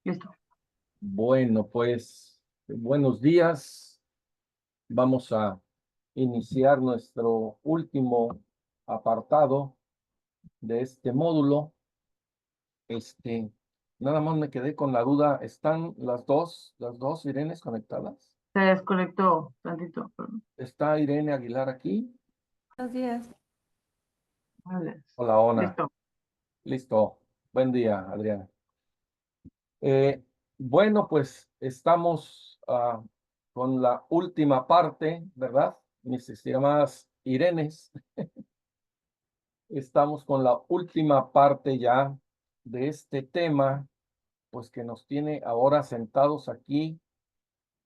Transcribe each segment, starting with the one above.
Listo. Bueno, pues buenos días. Vamos a iniciar nuestro último apartado de este módulo. Nada más me quedé con la duda. ¿Están las dos Irenes conectadas? Se desconectó tantito. ¿Está Irene Aguilar aquí? Buenos días. Vale. Hola, Ona. Listo. Listo. Buen día, Adriana. Eh, bueno, pues estamos con la última parte, ¿verdad? Mis estimadas Irenes, estamos con la última parte ya de este tema, pues que nos tiene ahora sentados aquí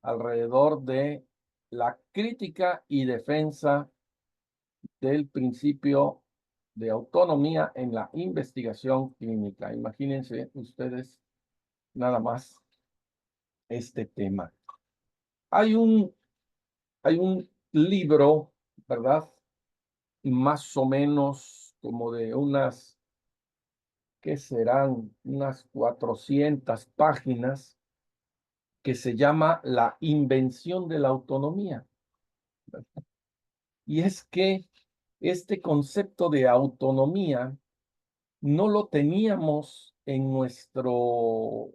alrededor de la crítica y defensa del principio de autonomía en la investigación clínica. Imagínense ustedes nada más este tema. Hay un Hay un libro, ¿verdad? Más o menos como de unas, ¿qué serán? Unas 400 páginas que se llama La invención de la autonomía. Y es que este concepto de autonomía no lo teníamos en nuestro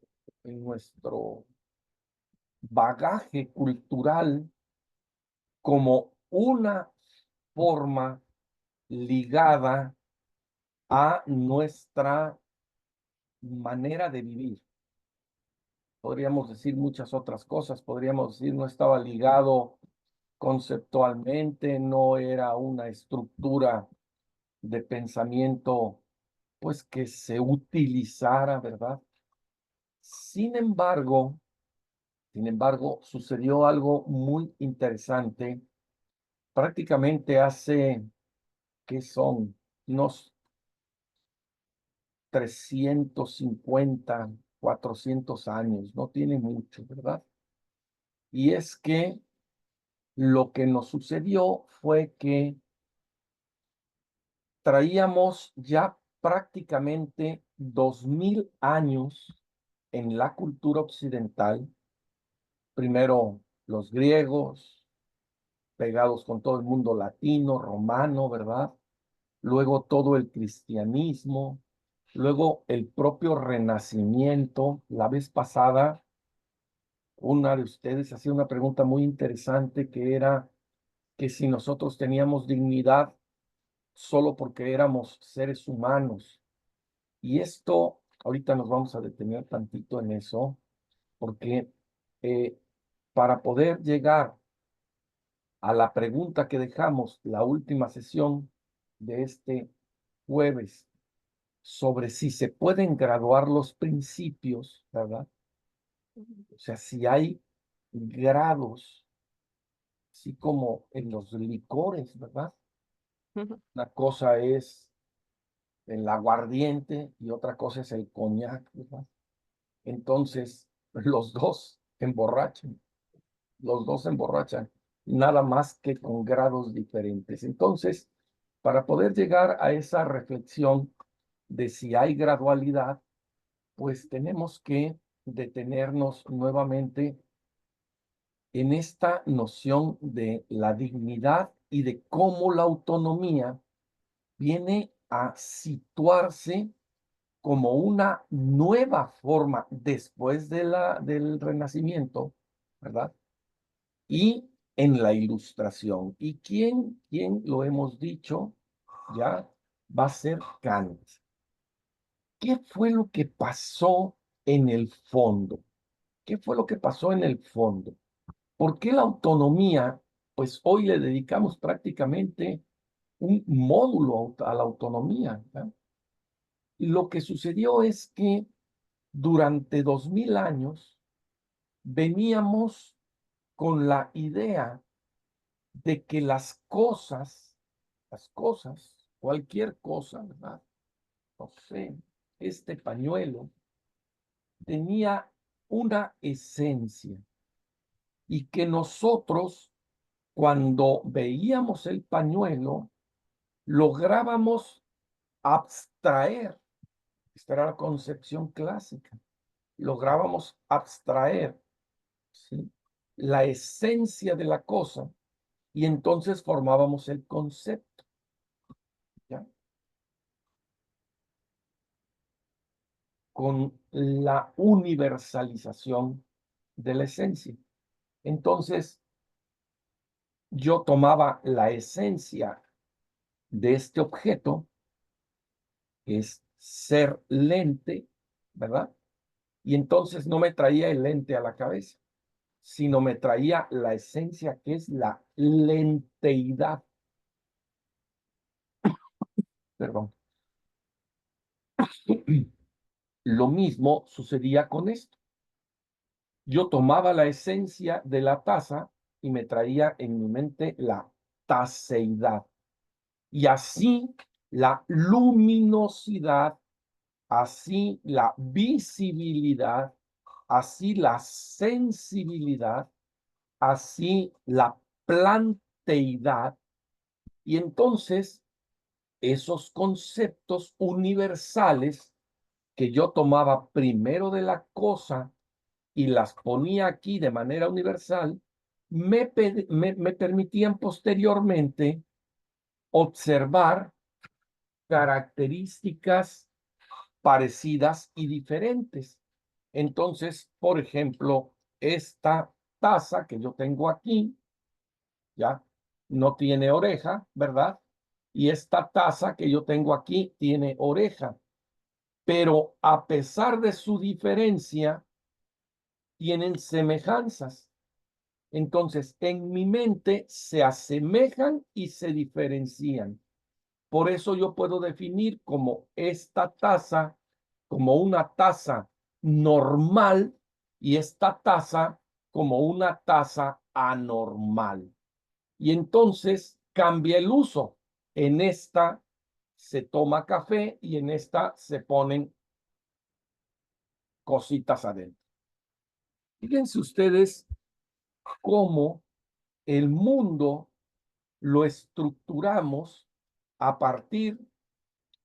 bagaje cultural como una forma ligada a nuestra manera de vivir. Podríamos decir muchas otras cosas, podríamos decir no estaba ligado conceptualmente, no era una estructura de pensamiento pues que se utilizara, ¿verdad? Sin embargo, sucedió algo muy interesante prácticamente hace, ¿qué son? Unos 350, 400 años, no tiene mucho, ¿verdad? Y es que lo que nos sucedió fue que traíamos ya prácticamente 2000 años en la cultura occidental, primero los griegos, pegados con todo el mundo latino, romano, ¿verdad? Luego todo el cristianismo, luego el propio renacimiento. La vez pasada una de ustedes hacía una pregunta muy interesante que era que si nosotros teníamos dignidad solo porque éramos seres humanos. Y esto, ahorita nos vamos a detener tantito en eso, porque eh, para poder llegar a la pregunta que dejamos la última sesión de este jueves sobre si se pueden graduar los principios, ¿verdad? O sea, si hay grados así como en los licores, ¿verdad? Una cosa es el aguardiente y otra cosa es el coñac, ¿verdad? Entonces, los dos emborrachan, nada más que con grados diferentes. Entonces, para poder llegar a esa reflexión de si hay gradualidad, pues tenemos que detenernos nuevamente en esta noción de la dignidad y de cómo la autonomía viene a situarse como una nueva forma después del Renacimiento, ¿verdad? Y en la Ilustración. ¿Y quién lo hemos dicho? Ya va a ser Kant. ¿Qué fue lo que pasó en el fondo? ¿Qué fue lo que pasó en el fondo? ¿Por qué la autonomía? Pues hoy le dedicamos prácticamente un módulo a la autonomía, ¿verdad? Lo que sucedió es que durante 2000 años veníamos con la idea de que cualquier cosa, ¿verdad? No sé, este pañuelo tenía una esencia y que nosotros, cuando veíamos el pañuelo, lográbamos abstraer, esta era la concepción clásica, lográbamos abstraer, ¿sí?, la esencia de la cosa y entonces formábamos el concepto, ¿ya?, con la universalización de la esencia. Entonces, yo tomaba la esencia de este objeto, que es ser lente, ¿verdad? Y entonces no me traía el lente a la cabeza, sino me traía la esencia que es la lenteidad. Perdón. Lo mismo sucedía con esto. Yo tomaba la esencia de la taza y me traía en mi mente la taseidad. Y así la luminosidad, así la visibilidad, así la sensibilidad, así la planteidad. Y entonces esos conceptos universales que yo tomaba primero de la cosa y las ponía aquí de manera universal, me permitían posteriormente observar características parecidas y diferentes. Entonces, por ejemplo, esta taza que yo tengo aquí, ya, no tiene oreja, ¿verdad? Y esta taza que yo tengo aquí tiene oreja, pero a pesar de su diferencia, tienen semejanzas. Entonces, en mi mente se asemejan y se diferencian. Por eso yo puedo definir como esta taza como una taza normal y esta taza como una taza anormal. Y entonces cambia el uso. En esta se toma café y en esta se ponen cositas adentro. Fíjense ustedes cómo el mundo lo estructuramos a partir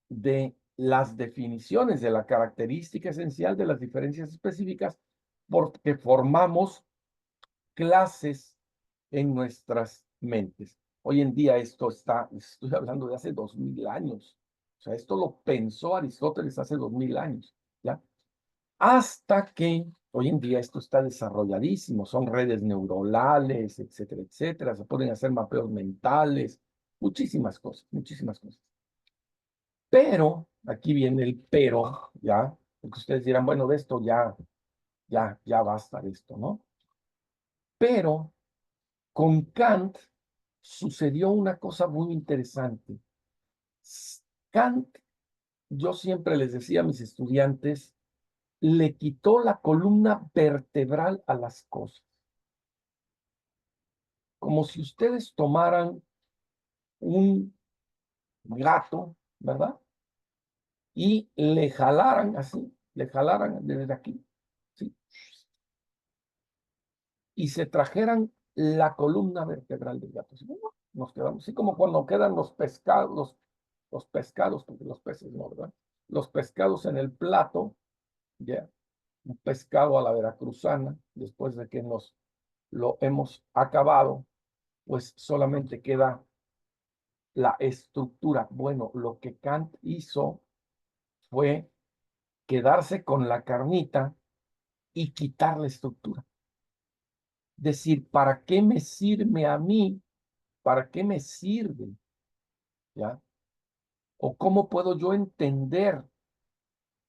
de las definiciones de la característica esencial de las diferencias específicas, porque formamos clases en nuestras mentes. Hoy en día esto está, estoy hablando de hace 2000 años. O sea, esto lo pensó Aristóteles hace 2000 años, ¿ya? Hasta que hoy en día esto está desarrolladísimo, son redes neuronales, etcétera, etcétera, se pueden hacer mapeos mentales, muchísimas cosas, muchísimas cosas. Pero, aquí viene el pero, ¿ya? Porque ustedes dirán, bueno, de esto ya basta de esto, ¿no? Pero con Kant sucedió una cosa muy interesante. Kant, yo siempre les decía a mis estudiantes, le quitó la columna vertebral a las cosas. Como si ustedes tomaran un gato, ¿verdad? Y le jalaran así, le jalaran desde aquí, ¿sí? Y se trajeran la columna vertebral del gato. ¿Sí? Nos quedamos así como cuando quedan los pescados, los pescados, porque los peces no, ¿verdad? Los pescados en el plato, ya, un pescado a la veracruzana, después de que nos lo hemos acabado, pues solamente queda la estructura. Bueno, lo que Kant hizo fue quedarse con la carnita y quitar la estructura. Decir, ¿para qué me sirve a mí? ¿Para qué me sirve? ¿Ya? ¿O cómo puedo yo entender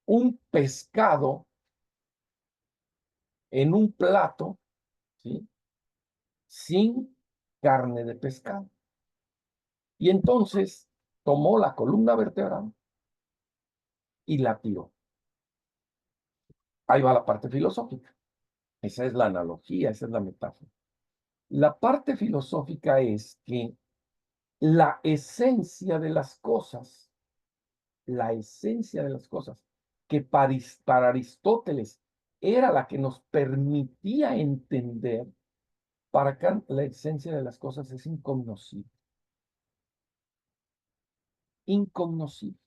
un pescado en un plato, ¿sí?, sin carne de pescado? Y entonces tomó la columna vertebral y la tiró. Ahí va la parte filosófica. Esa es la analogía, esa es la metáfora. La parte filosófica es que la esencia de las cosas, la esencia de las cosas, que para Aristóteles era la que nos permitía entender, para Kant la esencia de las cosas es incognoscible. Incognoscible.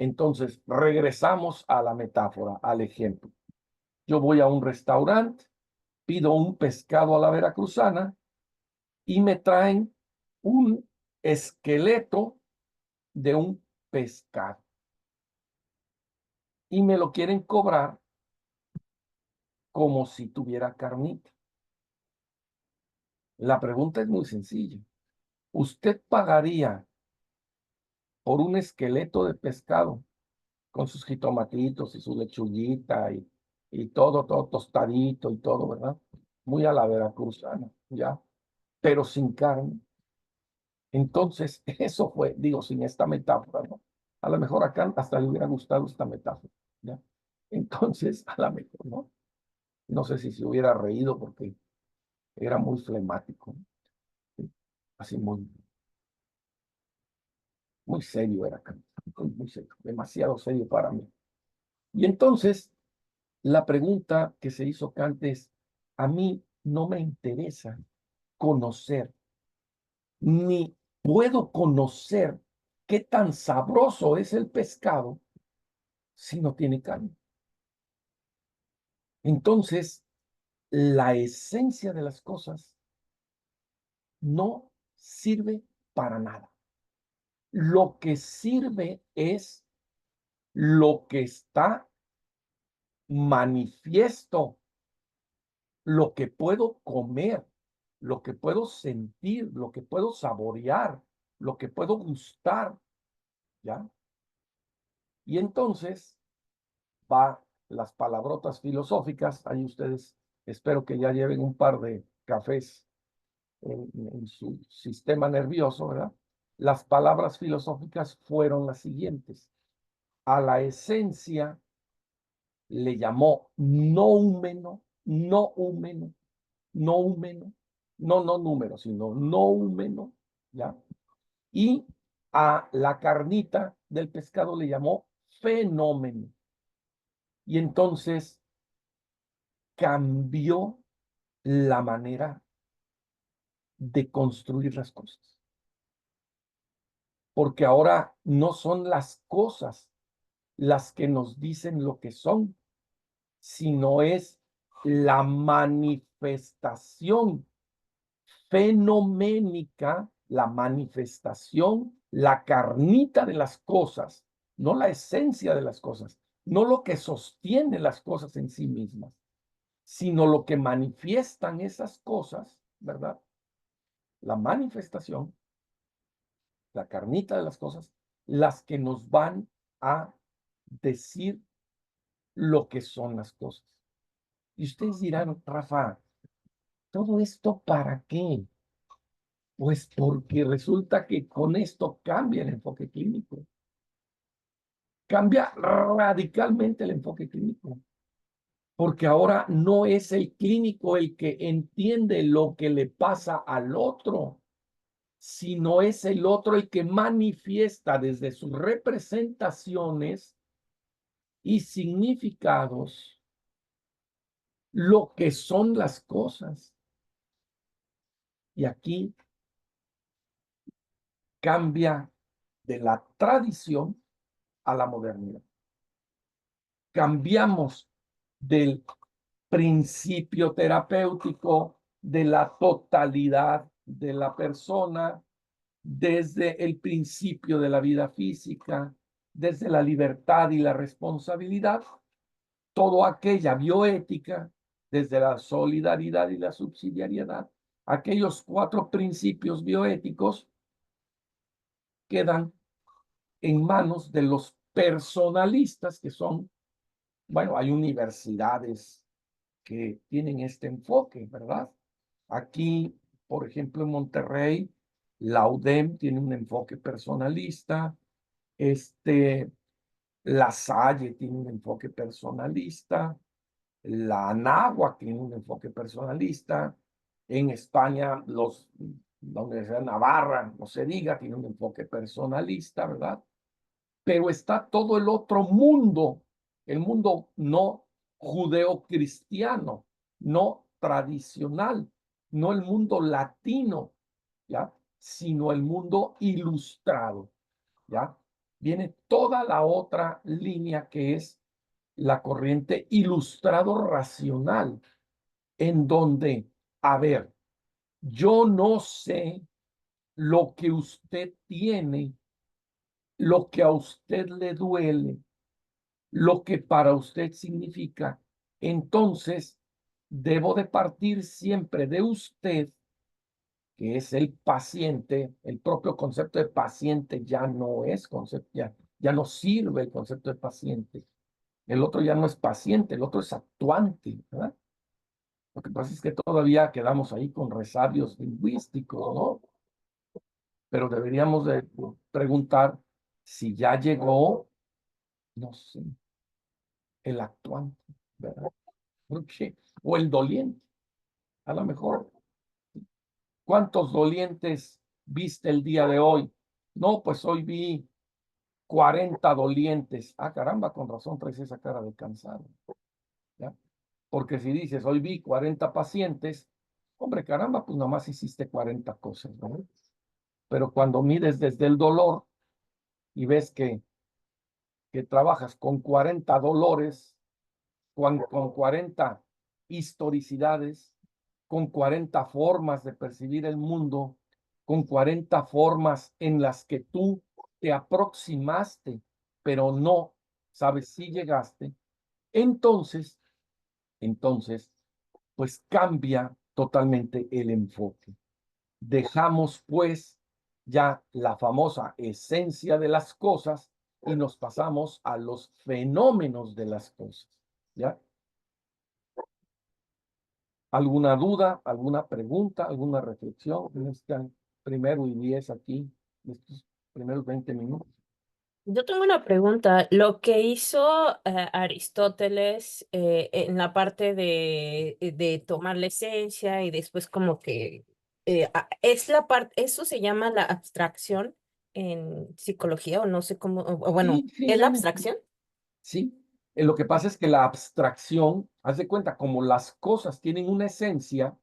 Entonces, regresamos a la metáfora, al ejemplo. Yo voy a un restaurante, pido un pescado a la veracruzana y me traen un esqueleto de un pescado y me lo quieren cobrar como si tuviera carnita. La pregunta es muy sencilla. ¿Usted pagaría por un esqueleto de pescado con sus jitomatitos y su lechuguita y todo tostadito y todo, ¿verdad? Muy a la veracruzana, ¿ya? Pero sin carne? Entonces, eso fue, digo, sin esta metáfora, ¿no? A lo mejor acá hasta le hubiera gustado esta metáfora, ¿ya? Entonces, a lo mejor, ¿no? No sé si se hubiera reído porque era muy flemático, ¿sí? Así muy serio era acá, muy serio, demasiado serio para mí. Y entonces, la pregunta que se hizo Kant es, a mí no me interesa conocer, ni puedo conocer qué tan sabroso es el pescado si no tiene carne. Entonces, la esencia de las cosas no sirve para nada. Lo que sirve es lo que está manifiesto, lo que puedo comer, lo que puedo sentir, lo que puedo saborear, lo que puedo gustar, ¿ya? Y entonces va las palabrotas filosóficas, ahí ustedes espero que ya lleven un par de cafés en su sistema nervioso, ¿verdad? Las palabras filosóficas fueron las siguientes. A la esencia le llamó noumeno, noumeno, noumeno, no número, sino noumeno, ¿ya? Y a la carnita del pescado le llamó fenómeno. Y entonces cambió la manera de construir las cosas. Porque ahora no son las cosas las que nos dicen lo que son, sino es la manifestación fenoménica, la manifestación, la carnita de las cosas, no la esencia de las cosas, no lo que sostiene las cosas en sí mismas, sino lo que manifiestan esas cosas, ¿verdad? La manifestación, la carnita de las cosas, las que nos van a decir lo que son las cosas. Y ustedes dirán, Rafa, ¿todo esto para qué? Pues porque resulta que con esto cambia el enfoque clínico. Cambia radicalmente el enfoque clínico. Porque ahora no es el clínico el que entiende lo que le pasa al otro, sino es el otro el que manifiesta desde sus representaciones y significados lo que son las cosas. Y aquí cambia de la tradición a la modernidad. Cambiamos del principio terapéutico de la totalidad de la persona, desde el principio de la vida física, desde la libertad y la responsabilidad, toda aquella bioética, desde la solidaridad y la subsidiariedad, aquellos 4 principios bioéticos quedan en manos de los personalistas, que son, bueno, hay universidades que tienen este enfoque, ¿verdad? Aquí, por ejemplo, en Monterrey, la UDEM tiene un enfoque personalista, la Salle tiene un enfoque personalista, la Anáhuac tiene un enfoque personalista, en España la Universidad de Navarra, no se diga, tiene un enfoque personalista, ¿verdad? Pero está todo el otro mundo, el mundo no judeocristiano, no tradicional, no el mundo latino, ¿ya? Sino el mundo ilustrado, ¿ya? viene toda la otra línea que es la corriente ilustrado racional, en donde, a ver, yo no sé lo que usted tiene, lo que a usted le duele, lo que para usted significa. Entonces, debo de partir siempre de usted, que es el paciente. El propio concepto de paciente ya no es concepto, ya no sirve el concepto de paciente. El otro ya no es paciente, el otro es actuante, ¿verdad? Lo que pasa es que todavía quedamos ahí con resabios lingüísticos, ¿no? Pero deberíamos de preguntar si ya llegó, no sé, el actuante, ¿verdad? Porque, o el doliente, a lo mejor. ¿Cuántos dolientes viste el día de hoy? No, pues hoy vi 40 dolientes. Ah, caramba, con razón traes esa cara de cansado, ¿ya? Porque si dices, hoy vi 40 pacientes, hombre, caramba, pues nomás hiciste 40 cosas, ¿no? Pero cuando mides desde el dolor y ves que trabajas con 40 dolores, con 40 historicidades, con 40 formas de percibir el mundo, con 40 formas en las que tú te aproximaste, pero no sabes si llegaste, entonces, entonces, pues cambia totalmente el enfoque. Dejamos pues ya la famosa esencia de las cosas y nos pasamos a los fenómenos de las cosas, ¿ya? ¿Alguna duda, alguna pregunta, alguna reflexión en este primero y 10 aquí, en estos primeros 20 minutos? Yo tengo una pregunta. Lo que hizo Aristóteles en la parte de tomar la esencia y después como que es la parte, eso se llama la abstracción en psicología o no sé cómo, o bueno, Sí, sí, ¿es la Janet, abstracción? sí. Lo que pasa es que la abstracción, haz de cuenta, como las cosas tienen una esencia,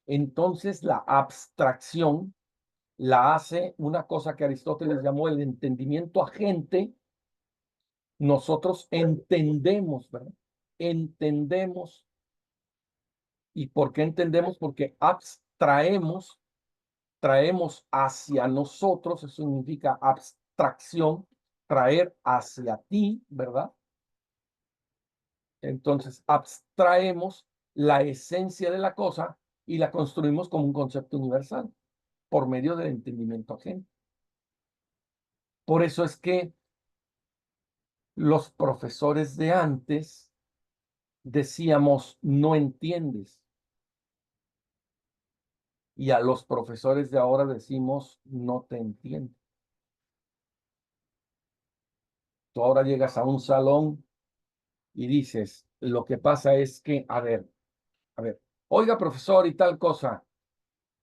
entonces la abstracción la hace una cosa que Aristóteles llamó el entendimiento agente. Nosotros entendemos, ¿verdad? Entendemos. ¿Y por qué entendemos? Porque abstraemos, traemos hacia nosotros, eso significa abstracción, traer hacia ti, ¿verdad? Entonces, abstraemos la esencia de la cosa y la construimos como un concepto universal por medio del entendimiento ajeno. Por eso es que los profesores de antes decíamos, no entiendes. Y a los profesores de ahora decimos, no te entiendo. Tú ahora llegas a un salón y dices, lo que pasa es que, a ver, oiga, profesor, y tal cosa.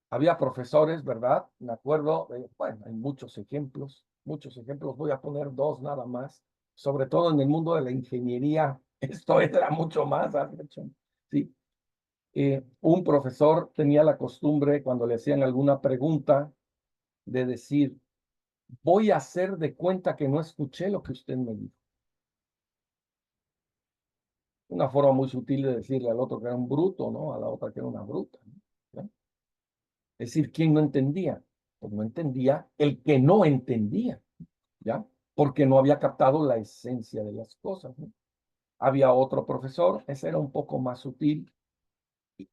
Había profesores, ¿verdad? Me acuerdo, bueno, hay muchos ejemplos, voy a poner dos nada más, sobre todo en el mundo de la ingeniería, esto era mucho más, sí. Un profesor tenía la costumbre, cuando le hacían alguna pregunta, de decir, voy a hacer de cuenta que no escuché lo que usted me dijo. Una forma muy sutil de decirle al otro que era un bruto, ¿no? A la otra que era una bruta, ¿no? Es decir, ¿quién no entendía? Pues no entendía el que no entendía, ¿ya? Porque no había captado la esencia de las cosas, ¿no? Había otro profesor, ese era un poco más sutil,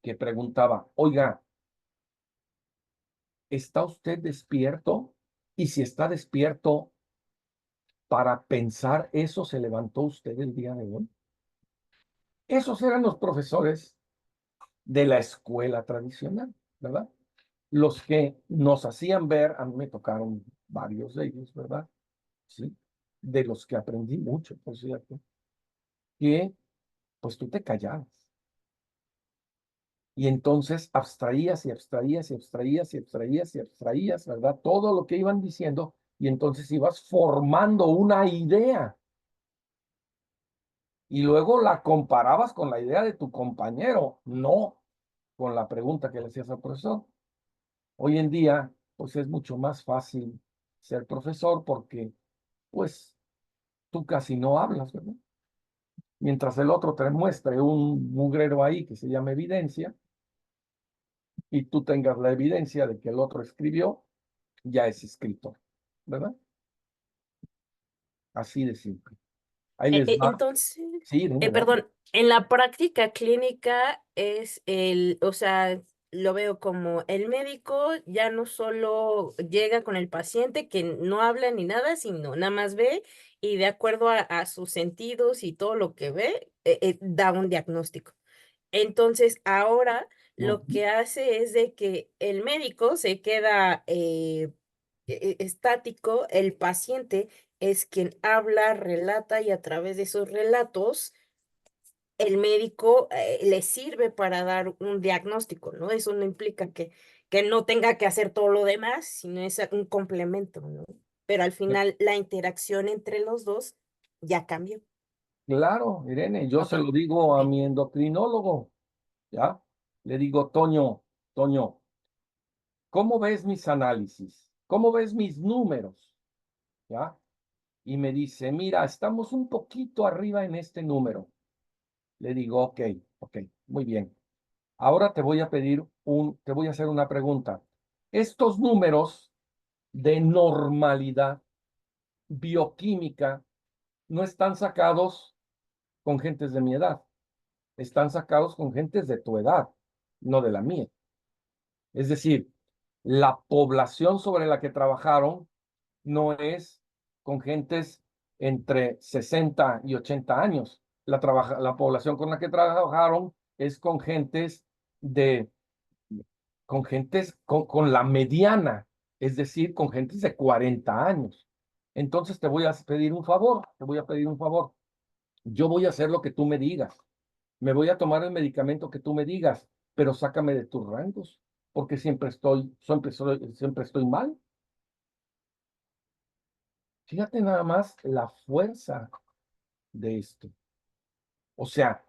que preguntaba, oiga, ¿está usted despierto? Y si está despierto para pensar eso, ¿se levantó usted el día de hoy? Esos eran los profesores de la escuela tradicional, ¿verdad? Los que nos hacían ver, a mí me tocaron varios de ellos, ¿verdad? Sí, de los que aprendí mucho, por cierto, que pues tú te callabas y entonces abstraías y abstraías y abstraías y abstraías y abstraías, ¿verdad? Todo lo que iban diciendo y entonces ibas formando una idea y luego la comparabas con la idea de tu compañero, no con la pregunta que le hacías al profesor. Hoy en día, pues es mucho más fácil ser profesor porque pues tú casi no hablas, ¿verdad? Mientras el otro te muestre un mugrero ahí que se llama evidencia, y tú tengas la evidencia de que el otro escribió, ya es escritor, ¿verdad? Así de simple. Ahí les va. Entonces, Sí, dime, dale. perdón, en la práctica clínica o sea, lo veo como el médico ya no solo llega con el paciente que no habla ni nada, sino nada más ve y de acuerdo a sus sentidos y todo lo que ve, da un diagnóstico. Entonces, ahora lo Ujú. que hace es de que el médico se queda estático, el paciente es quien habla, relata y a través de esos relatos el médico le sirve para dar un diagnóstico, ¿no? Eso no implica que no tenga que hacer todo lo demás, sino es un complemento, ¿no? Pero al final la interacción entre los dos ya cambió. Claro, Irene, yo Ok, se lo digo ok. a mi endocrinólogo, ¿ya? Le digo, Toño, ¿cómo ves mis análisis? ¿Cómo ves mis números? ¿Ya? Y me dice, mira, estamos un poquito arriba en este número. Le digo, ok, muy bien. Ahora te voy a hacer una pregunta. Estos números de normalidad bioquímica no están sacados con gentes de mi edad, están sacados con gentes de tu edad, no de la mía. Es decir, la población sobre la que trabajaron no es con gentes entre 60 y 80 años. La población con la que trabajaron es de, con la mediana, es decir, con gentes de 40 años. Entonces te voy a pedir un favor, te voy a pedir un favor. Yo voy a hacer lo que tú me digas. Me voy a tomar el medicamento que tú me digas, pero sácame de tus rangos, porque siempre estoy mal. Fíjate nada más la fuerza de esto. O sea,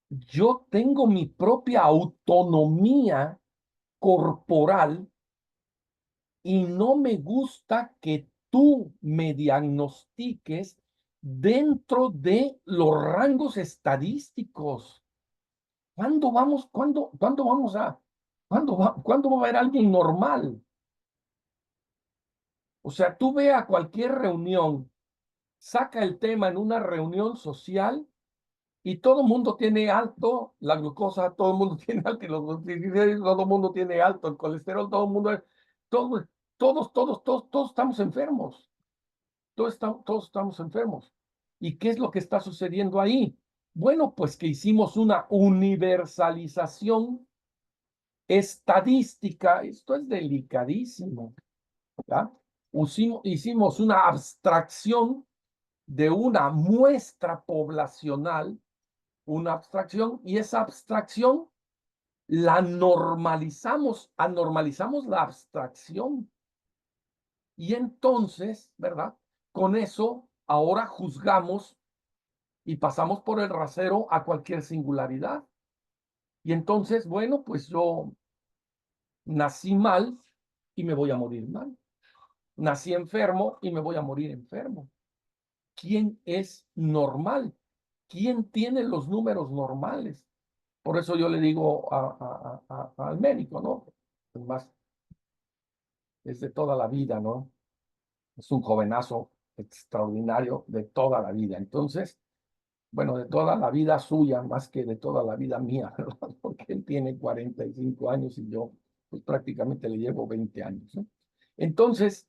yo tengo mi propia autonomía corporal y no me gusta que tú me diagnostiques dentro de los rangos estadísticos. ¿Cuándo va a haber alguien normal? O sea, tú ve a cualquier reunión, saca el tema en una reunión social y todo el mundo tiene alto la glucosa, todo el mundo tiene alto los triglicéridos, todo el mundo tiene alto el colesterol, todo, todos estamos enfermos. Todos estamos enfermos. ¿Y qué es lo que está sucediendo ahí? Bueno, pues que hicimos una universalización estadística. Esto es delicadísimo, ¿ya? Hicimos una abstracción de una muestra poblacional, una abstracción, y esa abstracción la anormalizamos la abstracción. Y entonces, ¿verdad? Con eso, ahora juzgamos y pasamos por el rasero a cualquier singularidad. Y entonces, bueno, pues yo nací mal y me voy a morir mal. Nací enfermo y me voy a morir enfermo. ¿Quién es normal? ¿Quién tiene los números normales? Por eso yo le digo al médico, ¿no? Además, es de toda la vida, ¿no? Es un jovenazo extraordinario de toda la vida. Entonces, bueno, de toda la vida suya, más que de toda la vida mía, ¿verdad? Porque él tiene 45 años y yo, pues prácticamente le llevo 20 años, ¿no? Entonces,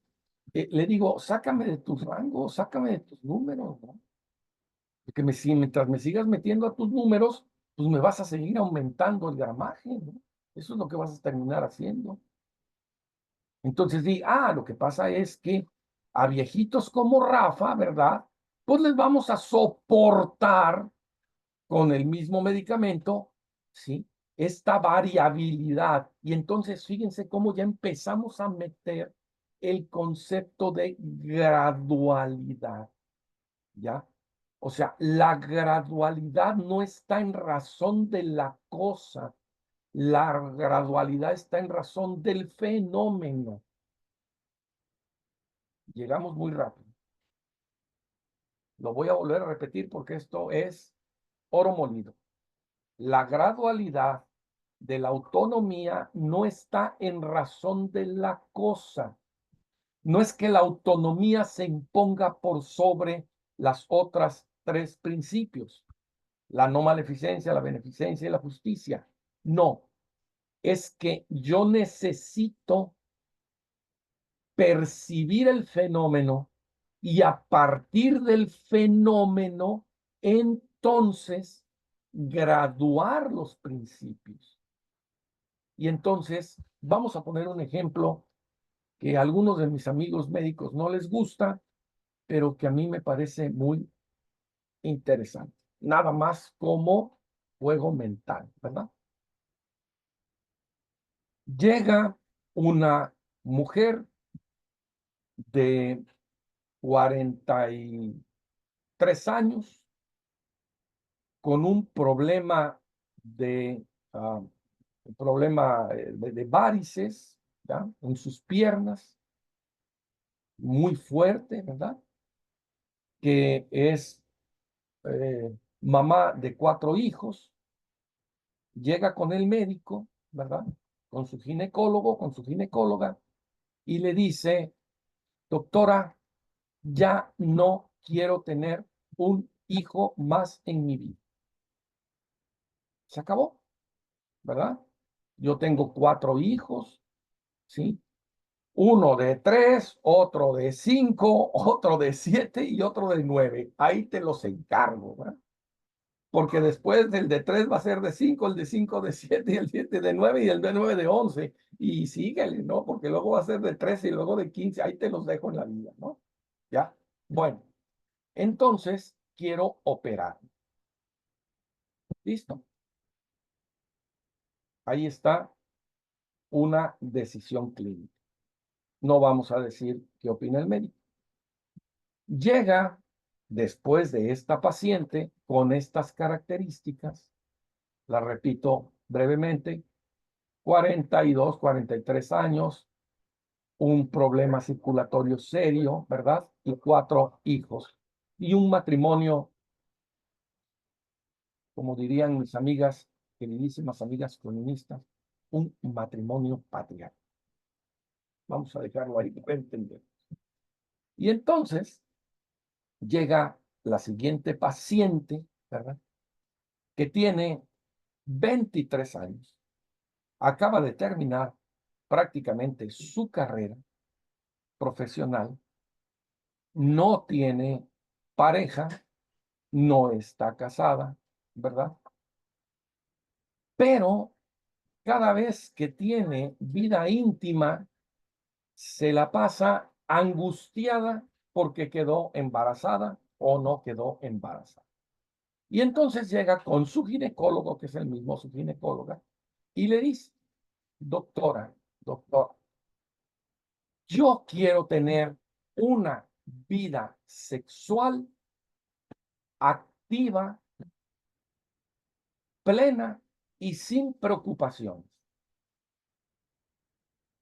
le digo, sácame de tus rangos, sácame de tus números, ¿no? Porque mientras me sigas metiendo a tus números, pues me vas a seguir aumentando el gramaje, ¿no? Eso es lo que vas a terminar haciendo. Entonces lo que pasa es que a viejitos como Rafa, ¿verdad? Pues les vamos a soportar con el mismo medicamento, ¿sí? Esta variabilidad. Y entonces fíjense cómo ya empezamos a meter el concepto de gradualidad, ¿ya? O sea, la gradualidad no está en razón de la cosa, la gradualidad está en razón del fenómeno. Llegamos muy rápido. Lo voy a volver a repetir porque esto es oro molido. La gradualidad de la autonomía no está en razón de la cosa. No es que la autonomía se imponga por sobre las otras tres principios, la no maleficencia, la beneficencia y la justicia. No, es que yo necesito percibir el fenómeno y a partir del fenómeno, entonces, graduar los principios. Y entonces, vamos a poner un ejemplo que a algunos de mis amigos médicos no les gusta, pero que a mí me parece muy interesante. Nada más como juego mental, ¿verdad? Llega una mujer de 43 años con un problema de, de varices, ¿verdad? En sus piernas, muy fuerte, ¿verdad? Que es mamá de 4 hijos, llega con el médico, ¿verdad? Con su ginecólogo, con su ginecóloga, y le dice, doctora, ya no quiero tener un hijo más en mi vida. Se acabó, ¿verdad? Yo tengo 4 hijos, ¿sí? Uno de 3, otro de 5, otro de 7 y otro de 9. Ahí te los encargo, ¿verdad? Porque después del de 3 va a ser de 5, el de 5 de 7 y el 7 de 9 y el de 9 de 11. Y síguele, ¿no? Porque luego va a ser de 13 y luego de 15. Ahí te los dejo en la vida, ¿no? ¿Ya? Bueno, entonces quiero operar. ¿Listo? Ahí está una decisión clínica. No vamos a decir qué opina el médico. Llega después de esta paciente con estas características, la repito brevemente, 42, 43 años, un problema circulatorio serio, ¿verdad? Y 4 hijos. Y un matrimonio, como dirían mis amigas, queridísimas amigas feministas, un matrimonio patriarcal. Vamos a dejarlo ahí para entender. Y entonces llega la siguiente paciente, ¿verdad? Que tiene 23 años, acaba de terminar prácticamente su carrera profesional, no tiene pareja, no está casada, ¿verdad? Pero cada vez que tiene vida íntima, se la pasa angustiada porque quedó embarazada o no quedó embarazada. Y entonces llega con su ginecólogo, que es el mismo su ginecóloga, y le dice, doctora, yo quiero tener una vida sexual activa, plena y sin preocupaciones.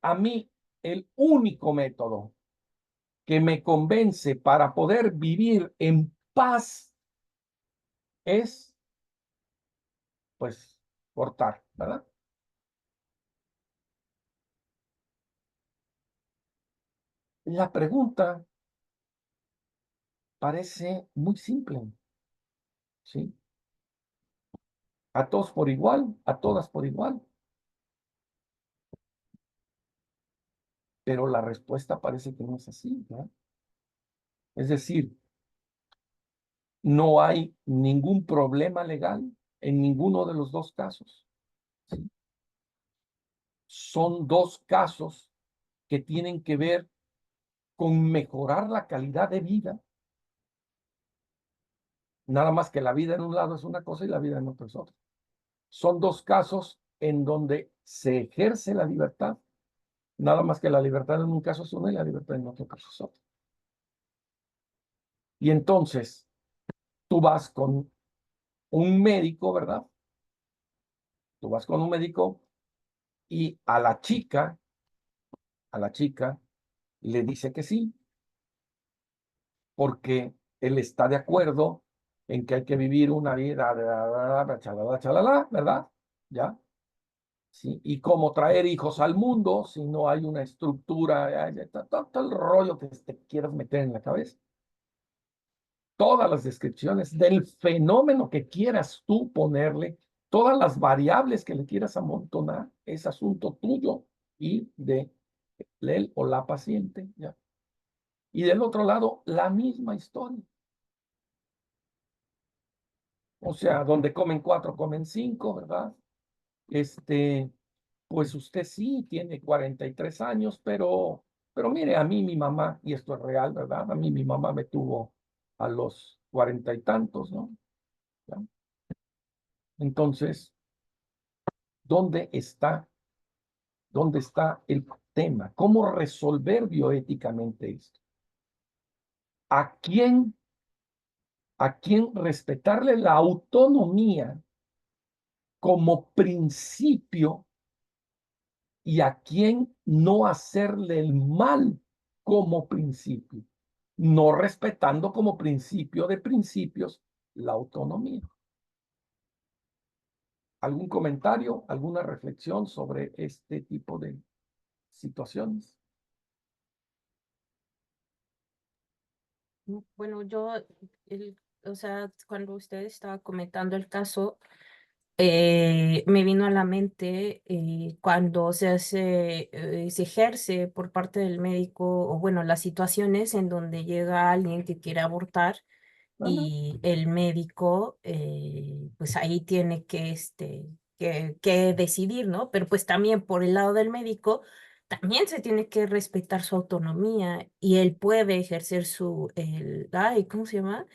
A mí, el único método que me convence para poder vivir en paz es, pues, cortar, ¿verdad? La pregunta parece muy simple, ¿sí? A todos por igual, a todas por igual. Pero la respuesta parece que no es así, ¿no? Es decir, no hay ningún problema legal en ninguno de los dos casos. ¿Sí? Son 2 casos que tienen que ver con mejorar la calidad de vida. Nada más que la vida en un lado es una cosa y la vida en otro es otra. Son 2 casos en donde se ejerce la libertad. Nada más que la libertad en un caso es una y la libertad en otro caso es otra. Y entonces, tú vas con un médico, ¿verdad? Tú vas con un médico y a la chica le dice que sí, porque él está de acuerdo en que hay que vivir una vida, chalala, chalala, ¿verdad? ¿Ya? ¿Sí? Y cómo traer hijos al mundo si no hay una estructura, todo el rollo que te quieras meter en la cabeza. Todas las descripciones del fenómeno que quieras tú ponerle, todas las variables que le quieras amontonar, es asunto tuyo y de él o la paciente, ¿ya? Y del otro lado, la misma historia. O sea, donde comen 4, comen 5, ¿verdad? Pues usted sí tiene 43 años, pero mire, a mí mi mamá, y esto es real, ¿verdad? A mí mi mamá me tuvo a los 40 y tantos, ¿no? ¿Ya? Entonces, ¿dónde está el tema? ¿Cómo resolver bioéticamente esto? ¿A quién respetarle la autonomía como principio y a quién no hacerle el mal como principio, no respetando como principio de principios la autonomía? ¿Algún comentario, alguna reflexión sobre este tipo de situaciones? Bueno, o sea, cuando usted estaba comentando el caso, me vino a la mente cuando se ejerce por parte del médico, o bueno, las situaciones en donde llega alguien que quiere abortar Ajá. y el médico, pues ahí tiene que decidir, ¿no? Pero pues también por el lado del médico, también se tiene que respetar su autonomía y él puede ejercer ay, ¿cómo se llama?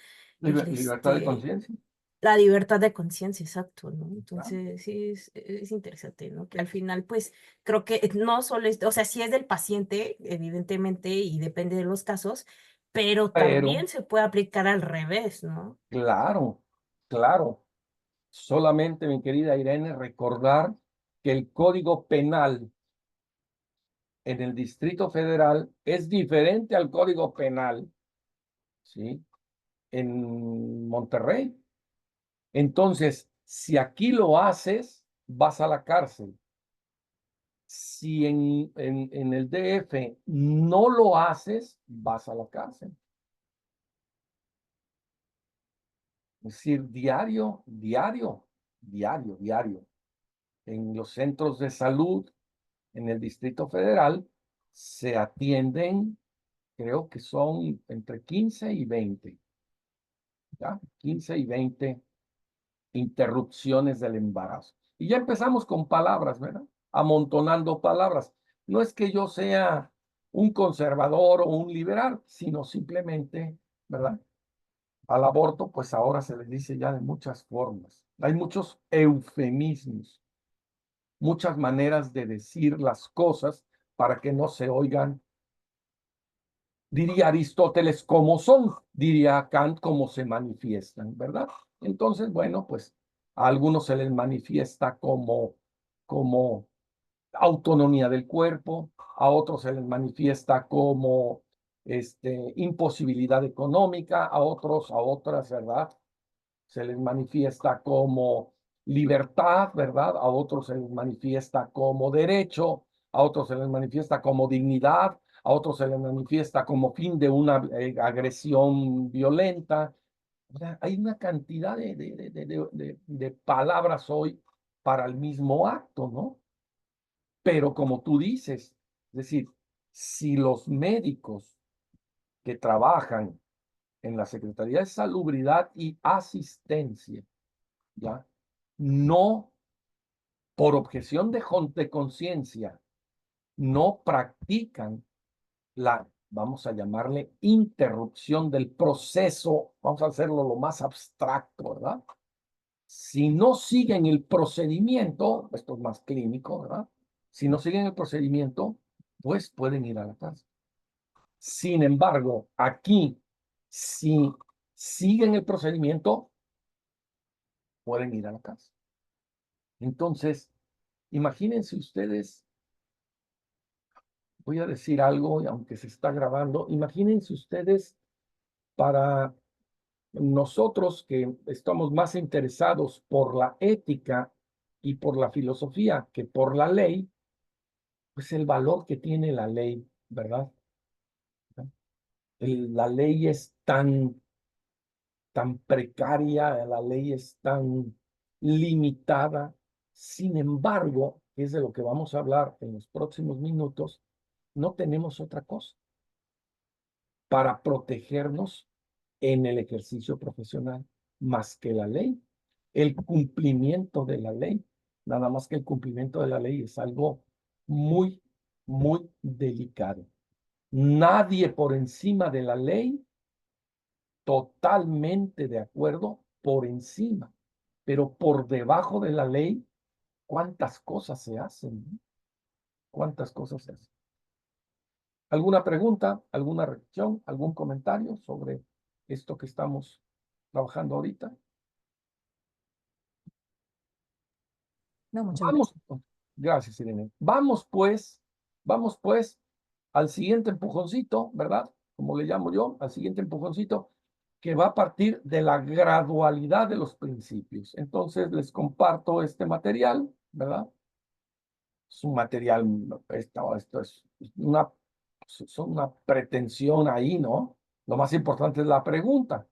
Libertad de conciencia. La libertad de conciencia, exacto, ¿no? ¿Ya? Entonces, sí, es interesante, ¿no? Que al final, pues, creo que no solo es, o sea, sí es del paciente, evidentemente, y depende de los casos, pero también Pero, se puede aplicar al revés, ¿no? claro, claro. Solamente, mi querida Irene, recordar que el Código Penal en el Distrito Federal es diferente al Código Penal, ¿sí? En Monterrey. Entonces, si aquí lo haces, vas a la cárcel. Si en el DF no lo haces, vas a la cárcel. Es decir, diario, diario, diario, diario. En los centros de salud, en el Distrito Federal, se atienden, creo que son entre 15 y 20, ¿ya? 15 y 20 interrupciones del embarazo. Y ya empezamos con palabras, ¿verdad? Amontonando palabras. No es que yo sea un conservador o un liberal, sino simplemente, ¿verdad? Al aborto, pues ahora se le dice ya de muchas formas. Hay muchos eufemismos, muchas maneras de decir las cosas para que no se oigan, diría Aristóteles, como son, diría Kant, como se manifiestan, ¿verdad? Entonces, bueno, pues a algunos se les manifiesta como autonomía del cuerpo, a otros se les manifiesta como imposibilidad económica, a otras, ¿verdad? Se les manifiesta como libertad, ¿verdad? A otros se les manifiesta como derecho, a otros se les manifiesta como dignidad, a otros se les manifiesta como fin de una agresión violenta. O sea, hay una cantidad de palabras hoy para el mismo acto, ¿no? Pero como tú dices, es decir, si los médicos que trabajan en la Secretaría de Salubridad y Asistencia, ¿ya? No, por objeción de conciencia, no practican vamos a llamarle, interrupción del proceso, vamos a hacerlo lo más abstracto, ¿verdad? Si no siguen el procedimiento, esto es más clínico, ¿verdad? Si no siguen el procedimiento, pues pueden ir a la cárcel. Sin embargo, aquí, si siguen el procedimiento, pueden ir a la cárcel. Entonces, imagínense ustedes, voy a decir algo, y aunque se está grabando, imagínense ustedes para nosotros que estamos más interesados por la ética y por la filosofía que por la ley, pues el valor que tiene la ley, ¿verdad? La ley es tan precaria, la ley es tan limitada. Sin embargo, que es de lo que vamos a hablar en los próximos minutos, no tenemos otra cosa para protegernos en el ejercicio profesional más que la ley, el cumplimiento de la ley. Nada más que el cumplimiento de la ley es algo muy, muy delicado. Nadie por encima de la ley, totalmente de acuerdo, por encima, pero por debajo de la ley, ¿cuántas cosas se hacen? ¿Cuántas cosas se hacen? ¿Alguna pregunta, alguna reflexión, algún comentario sobre esto que estamos trabajando ahorita? No, muchas Vamos, gracias. gracias, Irene. Vamos pues al siguiente empujoncito, ¿verdad? Como le llamo yo, al siguiente empujoncito, que va a partir de la gradualidad de los principios. Entonces les comparto este material, ¿verdad? Es un material, esto es una pretensión ahí, ¿no? Lo más importante es la pregunta.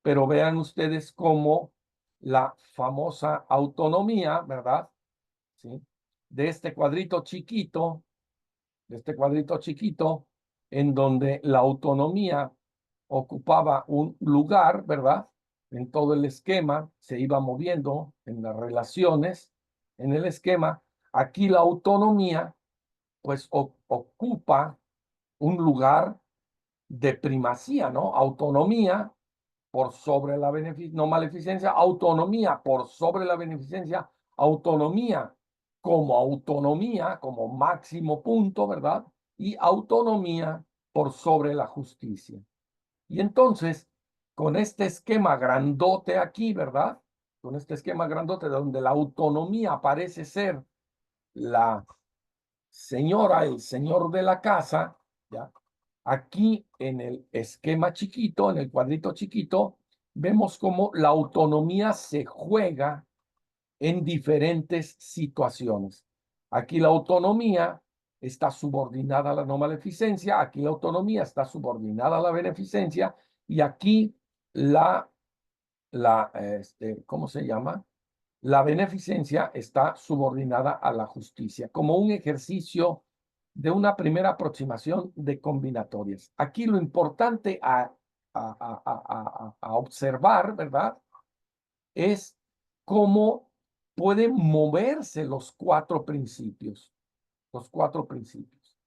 Pero vean ustedes cómo la famosa autonomía, ¿verdad? ¿Sí? De este cuadrito chiquito, en donde la autonomía ocupaba un lugar, ¿verdad? En todo el esquema, se iba moviendo en las relaciones, en el esquema. Aquí la autonomía, pues, ocupa un lugar de primacía, ¿no? Autonomía por sobre la no maleficencia, autonomía por sobre la beneficencia, autonomía, como máximo punto, ¿verdad? Y autonomía por sobre la justicia. Y entonces, con este esquema grandote aquí, ¿verdad? Con este esquema grandote donde la autonomía parece ser la señora, el señor de la casa, ¿ya? Aquí en el esquema chiquito, en el cuadrito chiquito, vemos cómo la autonomía se juega en diferentes situaciones. Aquí la autonomía está subordinada a la no maleficencia, aquí la autonomía está subordinada a la beneficencia y aquí ¿cómo se llama? La beneficencia está subordinada a la justicia, como un ejercicio de una primera aproximación de combinatorias. Aquí lo importante a observar, ¿verdad? Es cómo pueden moverse los cuatro principios. Los cuatro principios.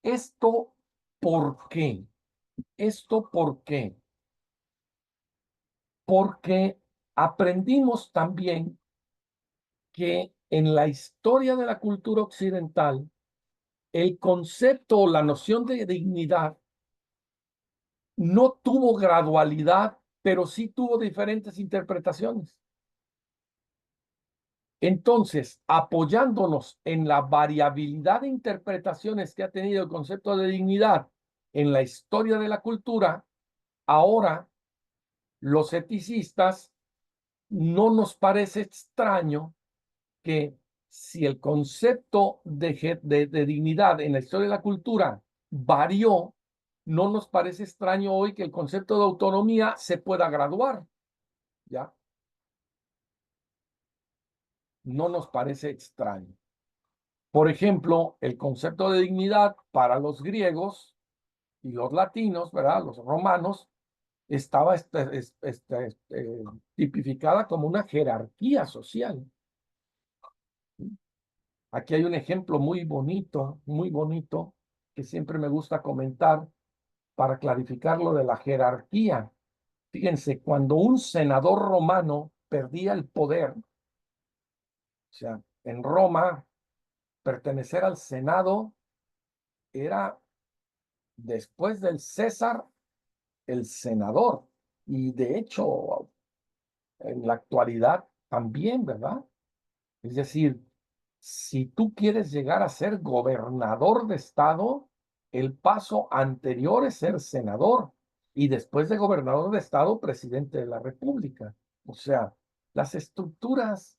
¿Esto por qué? ¿Esto por qué? Porque aprendimos también que en la historia de la cultura occidental, el concepto o la noción de dignidad no tuvo gradualidad, pero sí tuvo diferentes interpretaciones. Entonces, apoyándonos en la variabilidad de interpretaciones que ha tenido el concepto de dignidad en la historia de la cultura, ahora los eticistas no nos parece extraño que si el concepto de dignidad en la historia de la cultura varió, no nos parece extraño hoy que el concepto de autonomía se pueda graduar, ¿ya? No nos parece extraño. Por ejemplo, el concepto de dignidad para los griegos y los latinos, ¿verdad? Los romanos, estaba tipificada como una jerarquía social. Aquí hay un ejemplo muy bonito, que siempre me gusta comentar para clarificar lo de la jerarquía. Fíjense, cuando un senador romano perdía el poder, o sea, en Roma, pertenecer al Senado era, después del César, el senador. Y de hecho, en la actualidad también, ¿verdad? Es decir, si tú quieres llegar a ser gobernador de estado, el paso anterior es ser senador. y después de gobernador de estado, presidente de la República. O sea, las estructuras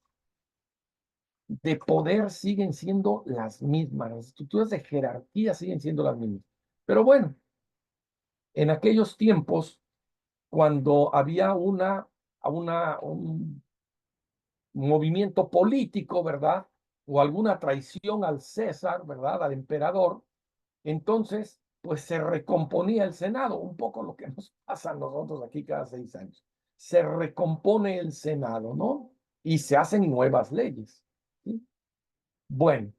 de poder siguen siendo las mismas, las estructuras de jerarquía siguen siendo las mismas. Pero bueno, en aquellos tiempos, cuando había un movimiento político, ¿verdad? O alguna traición al César, ¿verdad? Al emperador, entonces, pues se recomponía el Senado, un poco lo que nos pasa a nosotros aquí cada 6 años. Se recompone el Senado, ¿no? Y se hacen nuevas leyes. ¿Sí? Bueno,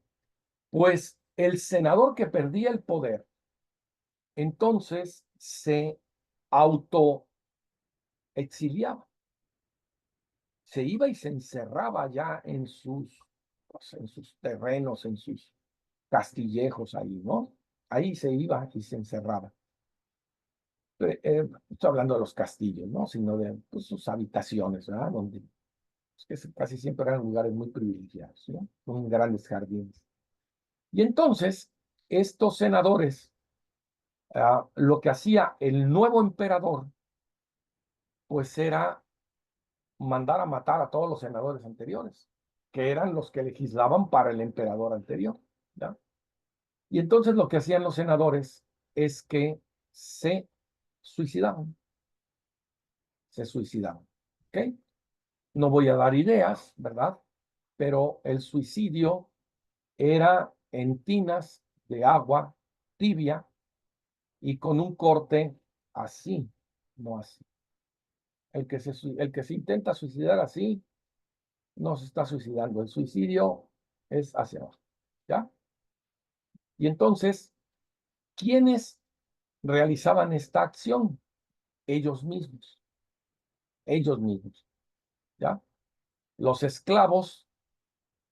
pues el senador que perdía el poder, entonces se autoexiliaba. Se iba y se encerraba ya pues, en sus terrenos, en sus castillejos ahí, ¿no? Ahí se iba y se encerraba. Estoy hablando de los castillos, ¿no? Sino de pues, sus habitaciones, ¿verdad? Donde pues, que casi siempre eran lugares muy privilegiados, ¿no? Con grandes jardines. Y entonces, estos senadores, lo que hacía el nuevo emperador, pues era mandar a matar a todos los senadores anteriores, que eran los que legislaban para el emperador anterior, ¿ya? Y entonces lo que hacían los senadores es que se suicidaban, ¿ok? No voy a dar ideas, ¿verdad? Pero el suicidio era en tinas de agua tibia y con un corte así, no así. El que se intenta suicidar así, no se está suicidando. El suicidio es hacia abajo, ¿ya? Y entonces, ¿quiénes realizaban esta acción? Ellos mismos, ¿ya? Los esclavos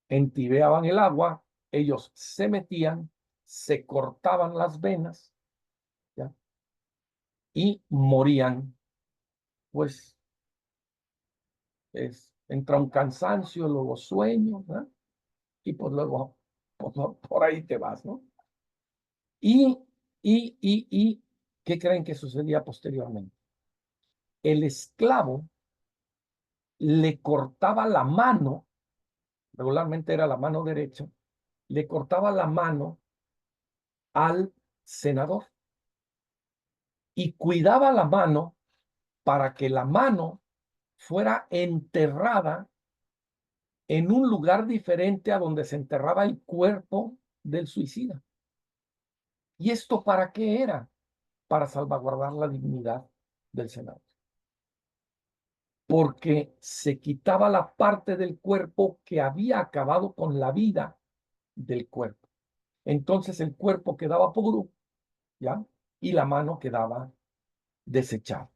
entibeaban el agua, ellos se metían, se cortaban las venas, ¿ya? Y morían, pues, entra un cansancio, luego sueño, ¿no? Y pues luego por ahí te vas, ¿no? Y, ¿qué creen que sucedía posteriormente? El esclavo le cortaba la mano, regularmente era la mano derecha, le cortaba la mano al senador y cuidaba la mano para que la mano fuera enterrada en un lugar diferente a donde se enterraba el cuerpo del suicida. ¿Y esto para qué era? Para salvaguardar la dignidad del senador. Porque se quitaba la parte del cuerpo que había acabado con la vida del cuerpo. Entonces el cuerpo quedaba puro, ¿ya? Y la mano quedaba desechada.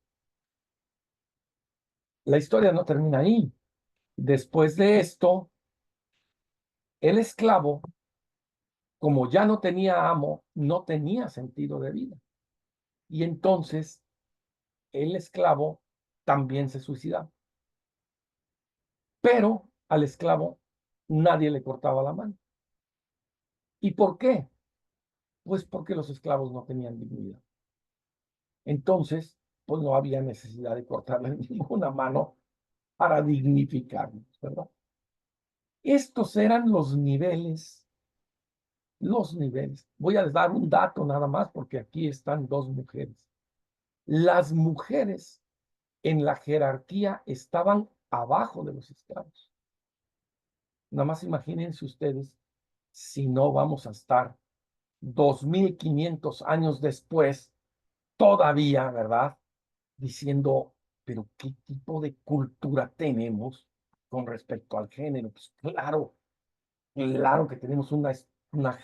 La historia no termina ahí. Después de esto, el esclavo, como ya no tenía amo, no tenía sentido de vida. Y entonces el esclavo también se suicidaba. Pero al esclavo nadie le cortaba la mano. ¿Y por qué? Pues porque los esclavos no tenían dignidad. Entonces, pues no había necesidad de cortarle ninguna mano para dignificarlos, ¿verdad? Estos eran los niveles. Voy a dar un dato nada más porque aquí están dos mujeres. Las mujeres en la jerarquía estaban abajo de los esclavos. Nada más imagínense ustedes si no vamos a estar 2500 años después todavía, ¿verdad? Diciendo, pero ¿qué tipo de cultura tenemos con respecto al género? Pues claro que tenemos una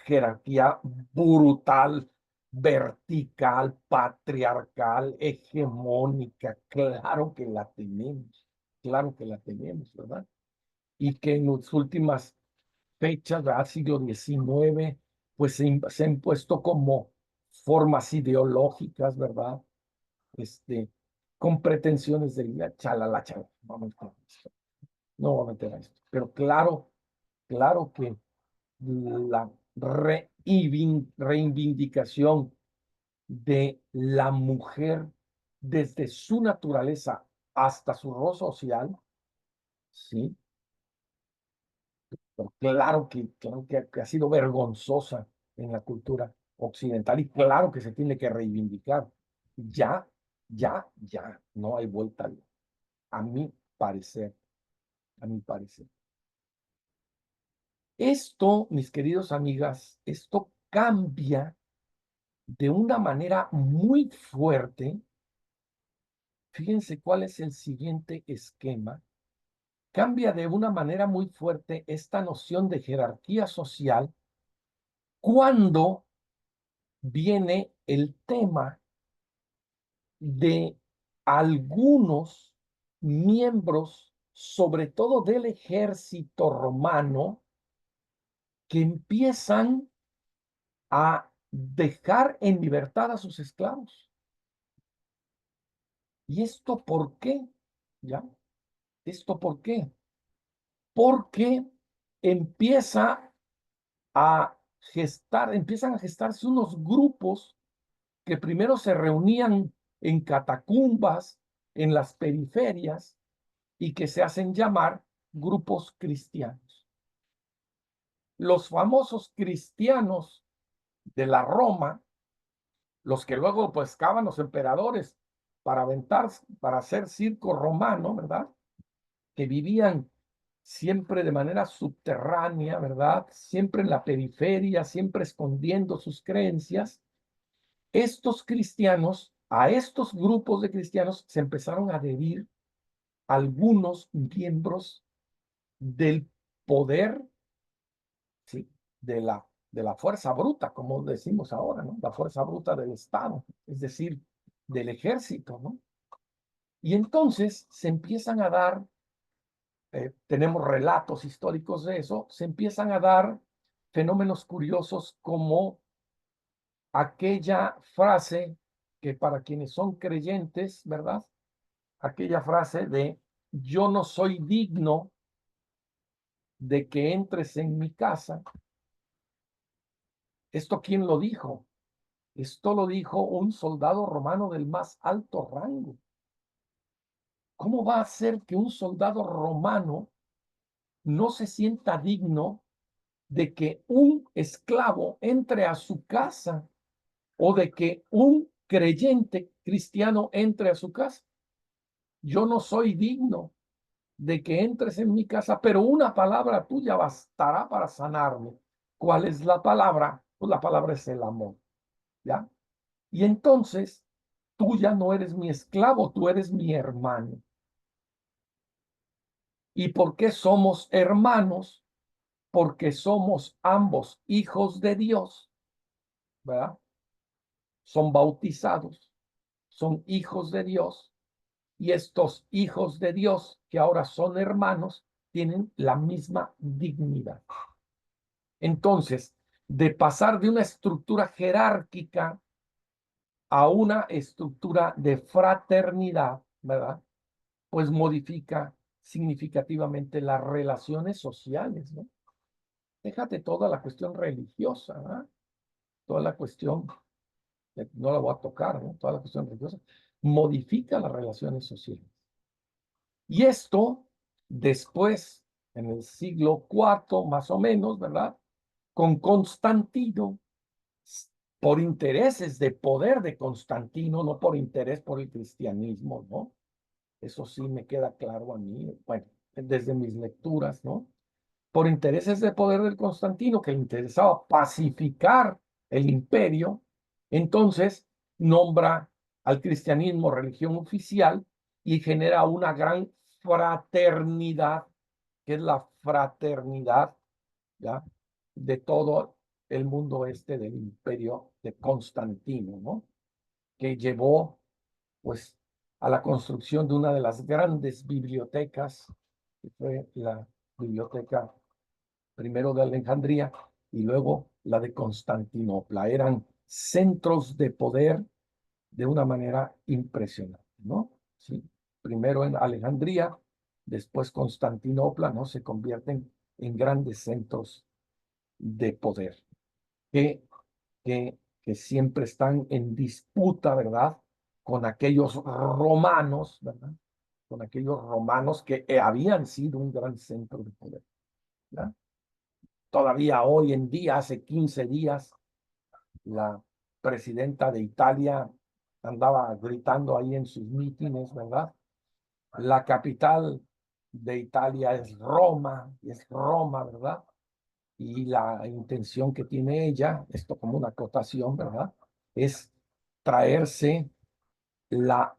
jerarquía brutal, vertical, patriarcal, hegemónica. Claro que la tenemos, ¿verdad? Y que en las últimas fechas, ¿verdad? Siglo XIX, pues se han puesto como formas ideológicas, ¿verdad? Con pretensiones de chalala, no voy a meter a esto, pero claro que la reivindicación de la mujer desde su naturaleza hasta su rol social, ¿sí? Pero claro que ha sido vergonzosa en la cultura occidental y claro que se tiene que reivindicar. Ya, no hay vuelta, a mi parecer, a mi parecer. Esto, mis queridos amigas, esto cambia de una manera muy fuerte. Fíjense cuál es el siguiente esquema. Cambia de una manera muy fuerte esta noción de jerarquía social cuando viene el tema de algunos miembros, sobre todo del ejército romano, que empiezan a dejar en libertad a sus esclavos. ¿Y esto por qué? ¿Ya? ¿Esto por qué? Porque empiezan a gestarse unos grupos que primero se reunían en catacumbas, en las periferias, y que se hacen llamar grupos cristianos. Los famosos cristianos de la Roma, los que luego pues cavan los emperadores para para hacer circo romano, ¿verdad? Que vivían siempre de manera subterránea, ¿verdad? Siempre en la periferia, siempre escondiendo sus creencias. Estos cristianos, a estos grupos de cristianos se empezaron a adherir algunos miembros del poder, ¿sí? de la fuerza bruta, como decimos ahora, ¿no? La fuerza bruta del Estado, es decir, del ejército, ¿no? Y entonces se empiezan a dar, tenemos relatos históricos de eso, se empiezan a dar fenómenos curiosos como aquella frase que para quienes son creyentes, ¿verdad? Aquella frase de yo no soy digno de que entres en mi casa. ¿Esto quién lo dijo? Esto lo dijo un soldado romano del más alto rango. ¿Cómo va a ser que un soldado romano no se sienta digno de que un esclavo entre a su casa o de que un creyente cristiano entre a su casa? Yo no soy digno de que entres en mi casa, pero una palabra tuya bastará para sanarme. ¿Cuál es la palabra? Pues la palabra es el amor, ¿ya? Y entonces, tú ya no eres mi esclavo, tú eres mi hermano. ¿Y por qué somos hermanos? Porque somos ambos hijos de Dios, ¿verdad? Son bautizados, son hijos de Dios. Y estos hijos de Dios, que ahora son hermanos, tienen la misma dignidad. Entonces, de pasar de una estructura jerárquica a una estructura de fraternidad, ¿verdad? Pues modifica significativamente las relaciones sociales, ¿no? Déjate toda la cuestión religiosa, ¿verdad? Toda la cuestión, no la voy a tocar, ¿no? Toda la cuestión religiosa modifica las relaciones sociales. Y esto después, en el siglo IV más o menos, ¿verdad? Con Constantino, por intereses de poder de Constantino, no por interés por el cristianismo, ¿no? Eso sí me queda claro a mí, bueno, desde mis lecturas, ¿no? Por intereses de poder del Constantino, que le interesaba pacificar el imperio, entonces nombra al cristianismo religión oficial y genera una gran fraternidad, que es la fraternidad, ¿ya? De todo el mundo este del imperio de Constantino, ¿no? Que llevó, pues, a la construcción de una de las grandes bibliotecas, que fue la biblioteca primero de Alejandría y luego la de Constantinopla. Eran centros de poder de una manera impresionante, ¿no? Sí. Primero en Alejandría, después Constantinopla, ¿no? Se convierten en grandes centros de poder que, que siempre están en disputa, ¿verdad? con aquellos romanos, ¿verdad? Con aquellos romanos que habían sido un gran centro de poder, ¿verdad? Todavía hoy en día, hace 15 días, la presidenta de Italia andaba gritando ahí en sus mítines, ¿verdad? La capital de Italia es Roma, ¿verdad? Y la intención que tiene ella, esto como una acotación, ¿verdad? Es traerse la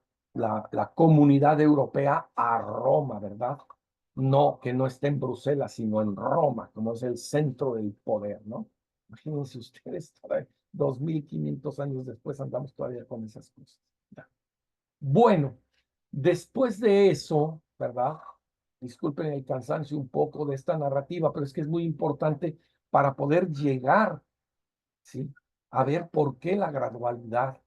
comunidad europea a Roma, ¿verdad? No, que no esté en Bruselas, sino en Roma, como es el centro del poder, ¿no? Imagínense ustedes, 2500 años después andamos todavía con esas cosas. Bueno, después de eso, ¿verdad? Disculpen el cansancio un poco de esta narrativa, pero es que es muy importante para poder llegar, ¿sí? A ver por qué la gradualidad.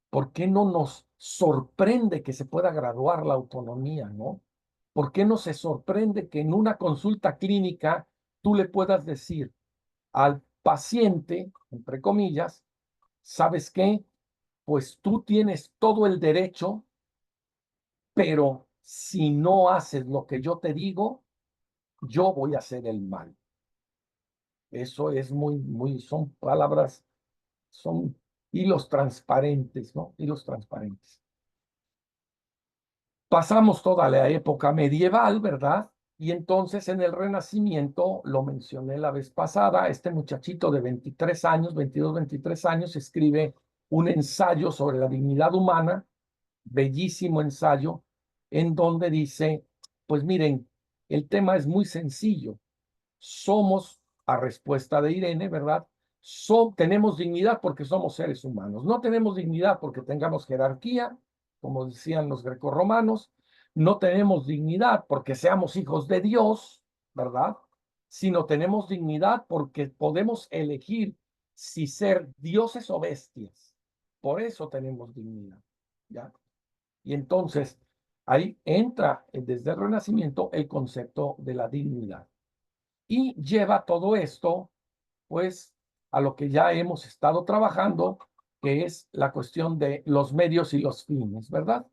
¿Por qué no nos sorprende que se pueda graduar la autonomía, no? ¿Por qué no se sorprende que en una consulta clínica tú le puedas decir al paciente, entre comillas, ¿sabes qué? Pues tú tienes todo el derecho, pero si no haces lo que yo te digo, yo voy a hacer el mal. Eso es son palabras, son hilos transparentes, ¿no? Hilos transparentes. Pasamos toda la época medieval, ¿verdad? Y entonces en el Renacimiento, lo mencioné la vez pasada, este muchachito de 23 años, 22, 23 años, escribe un ensayo sobre la dignidad humana, bellísimo ensayo, en donde dice, pues miren, el tema es muy sencillo. Somos, a respuesta de Irene, ¿verdad? Tenemos dignidad porque somos seres humanos. No tenemos dignidad porque tengamos jerarquía, como decían los grecorromanos. No tenemos dignidad porque seamos hijos de Dios, ¿verdad? Sino tenemos dignidad porque podemos elegir si ser dioses o bestias. Por eso tenemos dignidad, ¿ya? Y entonces ahí entra desde el Renacimiento el concepto de la dignidad. Y lleva todo esto, pues, a lo que ya hemos estado trabajando, que es la cuestión de los medios y los fines, ¿verdad?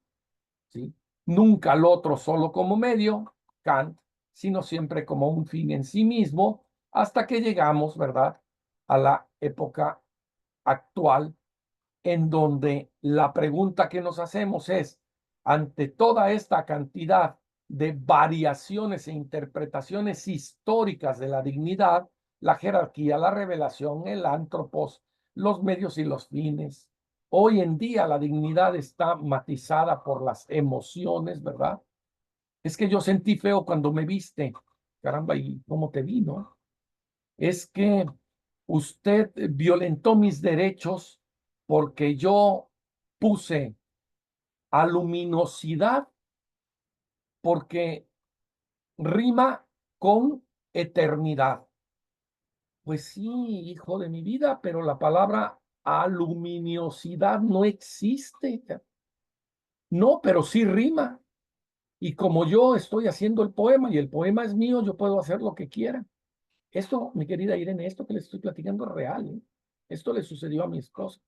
¿Sí? Nunca al otro solo como medio, Kant, sino siempre como un fin en sí mismo, hasta que llegamos, ¿verdad?, a la época actual, en donde la pregunta que nos hacemos es, ante toda esta cantidad de variaciones e interpretaciones históricas de la dignidad, la jerarquía, la revelación, el antropos, los medios y los fines. Hoy en día la dignidad está matizada por las emociones, ¿verdad? Es que yo sentí feo cuando me viste. Caramba, ¿y cómo te vi, no? Es que usted violentó mis derechos porque yo puse aluminosidad porque rima con eternidad. Pues sí, hijo de mi vida, pero la palabra aluminiosidad no existe. No, pero sí rima. Y como yo estoy haciendo el poema y el poema es mío, yo puedo hacer lo que quiera. Esto, mi querida Irene, esto que les estoy platicando es real, ¿eh? Esto le sucedió a mi esposa.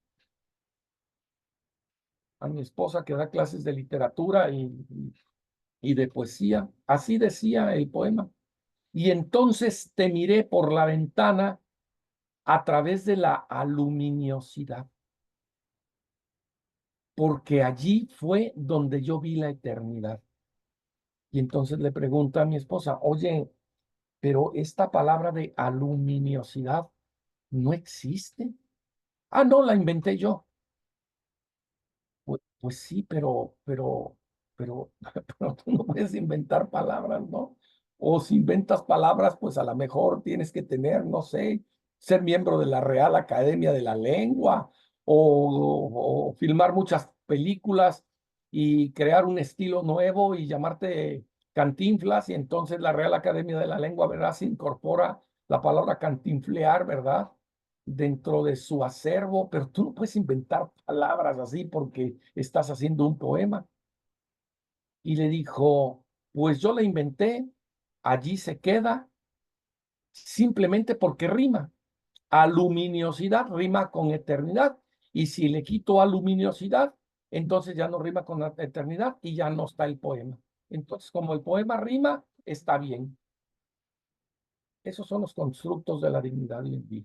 A mi esposa que da clases de literatura y de poesía. Así decía el poema. Y entonces te miré por la ventana a través de la aluminiosidad, porque allí fue donde yo vi la eternidad. Y entonces le pregunto a mi esposa, oye, pero esta palabra de aluminiosidad no existe. Ah, no, la inventé yo. Pues sí, pero tú no puedes inventar palabras, ¿no? O si inventas palabras, pues a lo mejor tienes que tener, no sé, ser miembro de la Real Academia de la Lengua o filmar muchas películas y crear un estilo nuevo y llamarte Cantinflas y entonces la Real Academia de la Lengua, ¿verdad? Se incorpora la palabra cantinflear, ¿verdad?, dentro de su acervo, pero tú no puedes inventar palabras así porque estás haciendo un poema. Y le dijo, pues yo la inventé, allí se queda, simplemente porque rima. Aluminiosidad rima con eternidad. Y si le quito aluminiosidad, entonces ya no rima con la eternidad y ya no está el poema. Entonces, como el poema rima, está bien. Esos son los constructos de la dignidad hoy en día.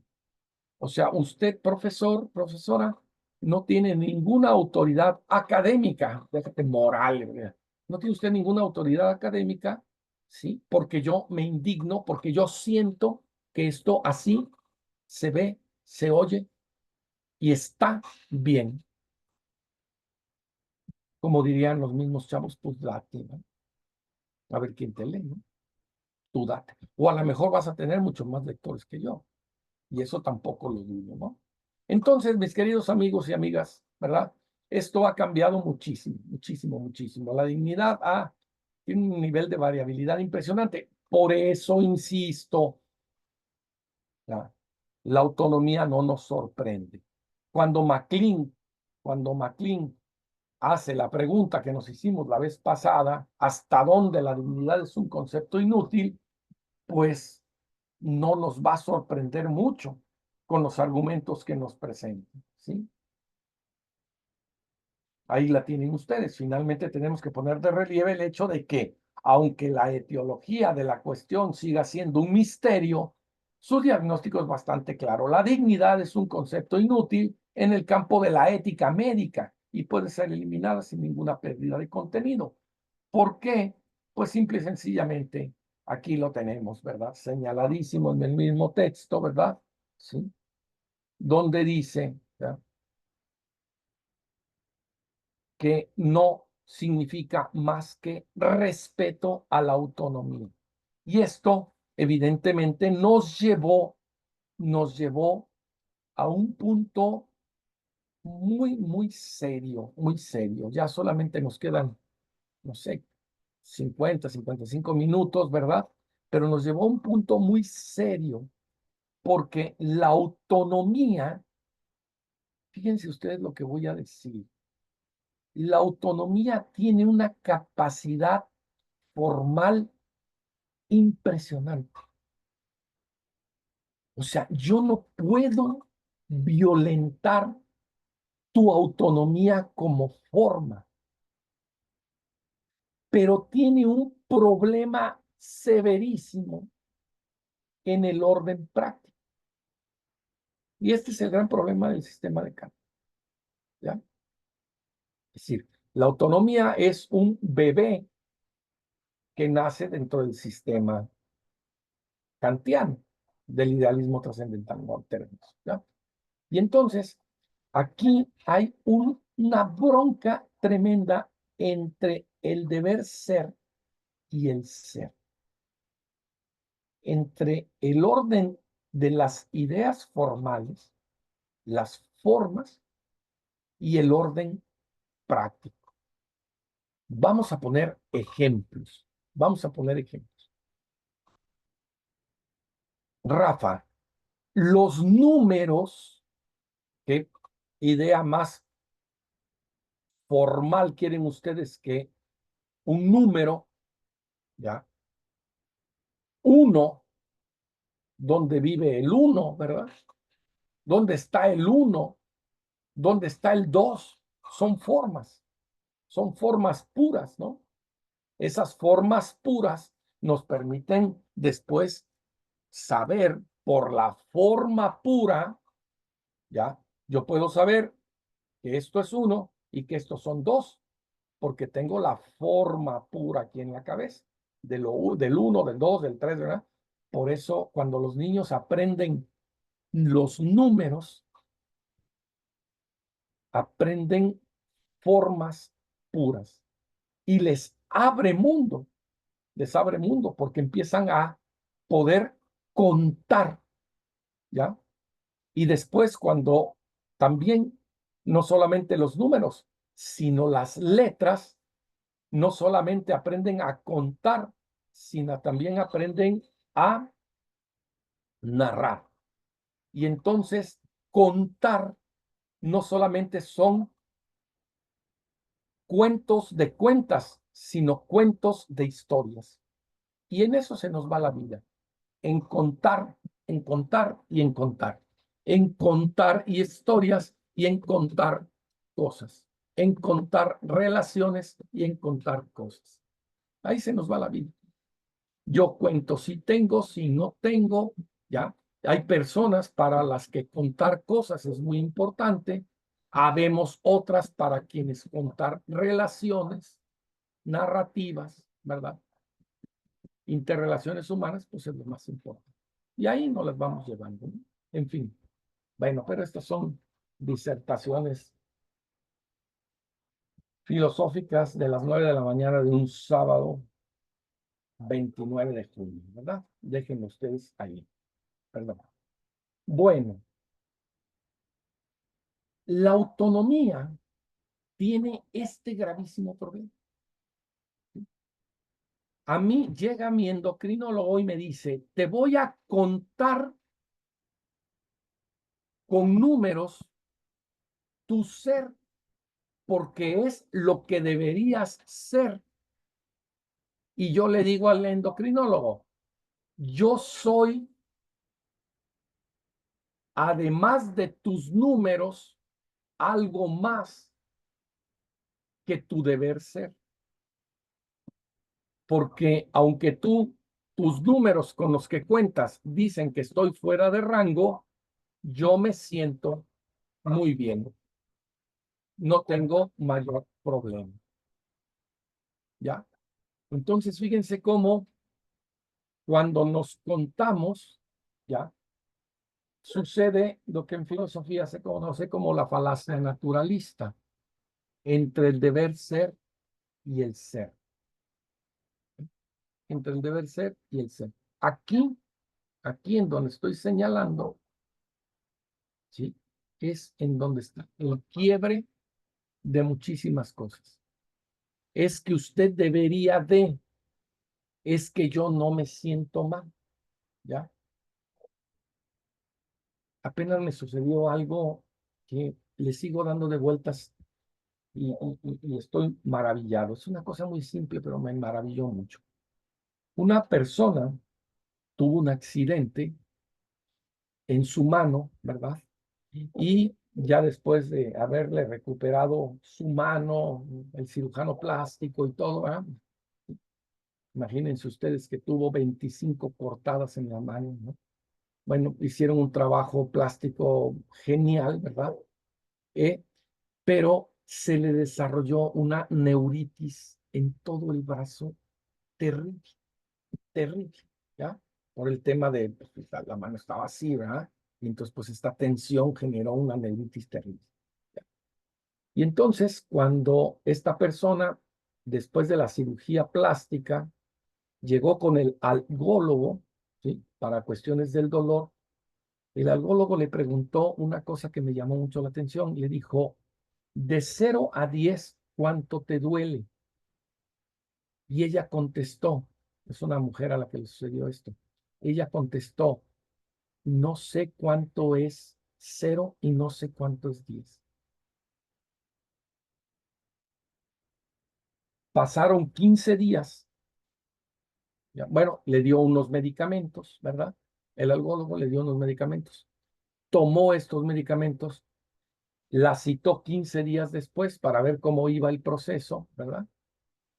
O sea, usted, profesor, profesora, no tiene ninguna autoridad académica, déjate moral, ¿verdad? No tiene usted ninguna autoridad académica, ¿sí? Porque yo me indigno, porque yo siento que esto así se ve, se oye y está bien. Como dirían los mismos chavos, pues date, ¿no? A ver quién te lee, ¿no? Tú date. O a lo mejor vas a tener muchos más lectores que yo. Y eso tampoco lo dudo, ¿no? Entonces, mis queridos amigos y amigas, ¿verdad? Esto ha cambiado muchísimo, muchísimo, muchísimo. La dignidad tiene un nivel de variabilidad impresionante. Por eso insisto, ¿ya? La autonomía no nos sorprende. Cuando MacLean hace la pregunta que nos hicimos la vez pasada, ¿hasta dónde la dignidad es un concepto inútil? Pues no nos va a sorprender mucho con los argumentos que nos presenten, ¿sí? Ahí la tienen ustedes. Finalmente tenemos que poner de relieve el hecho de que, aunque la etiología de la cuestión siga siendo un misterio, su diagnóstico es bastante claro. La dignidad es un concepto inútil en el campo de la ética médica y puede ser eliminada sin ninguna pérdida de contenido. ¿Por qué? Pues simple y sencillamente, aquí lo tenemos, ¿verdad? Señaladísimo en el mismo texto, ¿verdad? Sí. Donde dice, ¿verdad?, que no significa más que respeto a la autonomía. Y esto, evidentemente, nos llevó a un punto muy, muy serio, muy serio. Ya solamente nos quedan, no sé, 55 minutos, ¿verdad? Pero nos llevó a un punto muy serio, porque la autonomía, fíjense ustedes lo que voy a decir, la autonomía tiene una capacidad formal impresionante. O sea, yo no puedo violentar tu autonomía como forma, pero tiene un problema severísimo en el orden práctico. Y este es el gran problema del sistema de Kant, ¿ya? Es decir, la autonomía es un bebé que nace dentro del sistema kantiano, del idealismo trascendental, no términos, ¿ya? Y entonces, aquí hay una bronca tremenda entre el deber ser y el ser, entre el orden de las ideas formales, las formas, y el orden práctico. Vamos a poner ejemplos. Vamos a poner ejemplos. Rafa, los números, ¿qué idea más formal quieren ustedes que un número, ¿ya? Uno, ¿dónde vive el uno, verdad? ¿Dónde está el uno? ¿Dónde está el dos? Son formas puras, ¿no? Esas formas puras nos permiten después saber por la forma pura, ¿ya? Yo puedo saber que esto es uno y que estos son dos, porque tengo la forma pura aquí en la cabeza, del uno, del dos, del tres, ¿verdad? Por eso, cuando los niños aprenden los números, aprenden formas puras y les abre mundo, porque empiezan a poder contar, ¿ya? Y después, cuando también no solamente los números, sino las letras, no solamente aprenden a contar, sino también aprenden a narrar. Y entonces, contar no solamente son cuentos de cuentas, sino cuentos de historias. Y en eso se nos va la vida, en contar, en contar y en contar, en contar y historias y en contar cosas. en contar relaciones y en contar cosas. Ahí se nos va la vida. Yo cuento si tengo, si no tengo, ¿ya? Hay personas para las que contar cosas es muy importante. Habemos otras para quienes contar relaciones, narrativas, ¿verdad? Interrelaciones humanas, pues es lo más importante. Y ahí nos las vamos llevando, ¿no? En fin. Bueno, pero estas son disertaciones filosóficas de las 9 de la mañana de un sábado 29 de junio, ¿verdad? Déjenme ustedes ahí. Perdón. Bueno, la autonomía tiene este gravísimo problema. A mí llega mi endocrinólogo y me dice, te voy a contar con números tu ser porque es lo que deberías ser. Y yo le digo al endocrinólogo, yo soy, además de tus números, algo más que tu deber ser. Porque aunque tus números con los que cuentas dicen que estoy fuera de rango, yo me siento muy bien. No tengo mayor problema. ¿Ya? Entonces, fíjense cómo cuando nos contamos, ¿ya? Sucede lo que en filosofía se conoce como la falacia naturalista entre el deber ser y el ser. Entre el deber ser y el ser. Aquí en donde estoy señalando, ¿sí? Es en donde está el quiebre de muchísimas cosas. Es que usted debería de, es que yo no me siento mal, ¿ya? Apenas me sucedió algo que le sigo dando de vueltas y estoy maravillado. Es una cosa muy simple, pero me maravilló mucho. Una persona tuvo un accidente en su mano, ¿verdad? Y ya después de haberle recuperado su mano, el cirujano plástico y todo, ¿verdad? Imagínense ustedes que tuvo 25 cortadas en la mano, ¿no? Bueno, hicieron un trabajo plástico genial, ¿verdad? Pero se le desarrolló una neuritis en todo el brazo terrible, terrible, ¿ya? Por el tema de, pues, la mano estaba así, ¿verdad? Y entonces, pues, esta tensión generó una neuritis terrible. ¿Ya? Y entonces, cuando esta persona, después de la cirugía plástica, llegó con el algólogo, ¿sí? Para cuestiones del dolor, el algólogo le preguntó una cosa que me llamó mucho la atención. Le dijo, de 0 a 10, ¿cuánto te duele? Y ella contestó, es una mujer a la que le sucedió esto. Ella contestó, no sé cuánto es 0 y no sé cuánto es 10. Pasaron 15 días. Ya, bueno, le dio unos medicamentos, ¿verdad? El algólogo le dio unos medicamentos. Tomó estos medicamentos, la citó 15 días después para ver cómo iba el proceso, ¿verdad?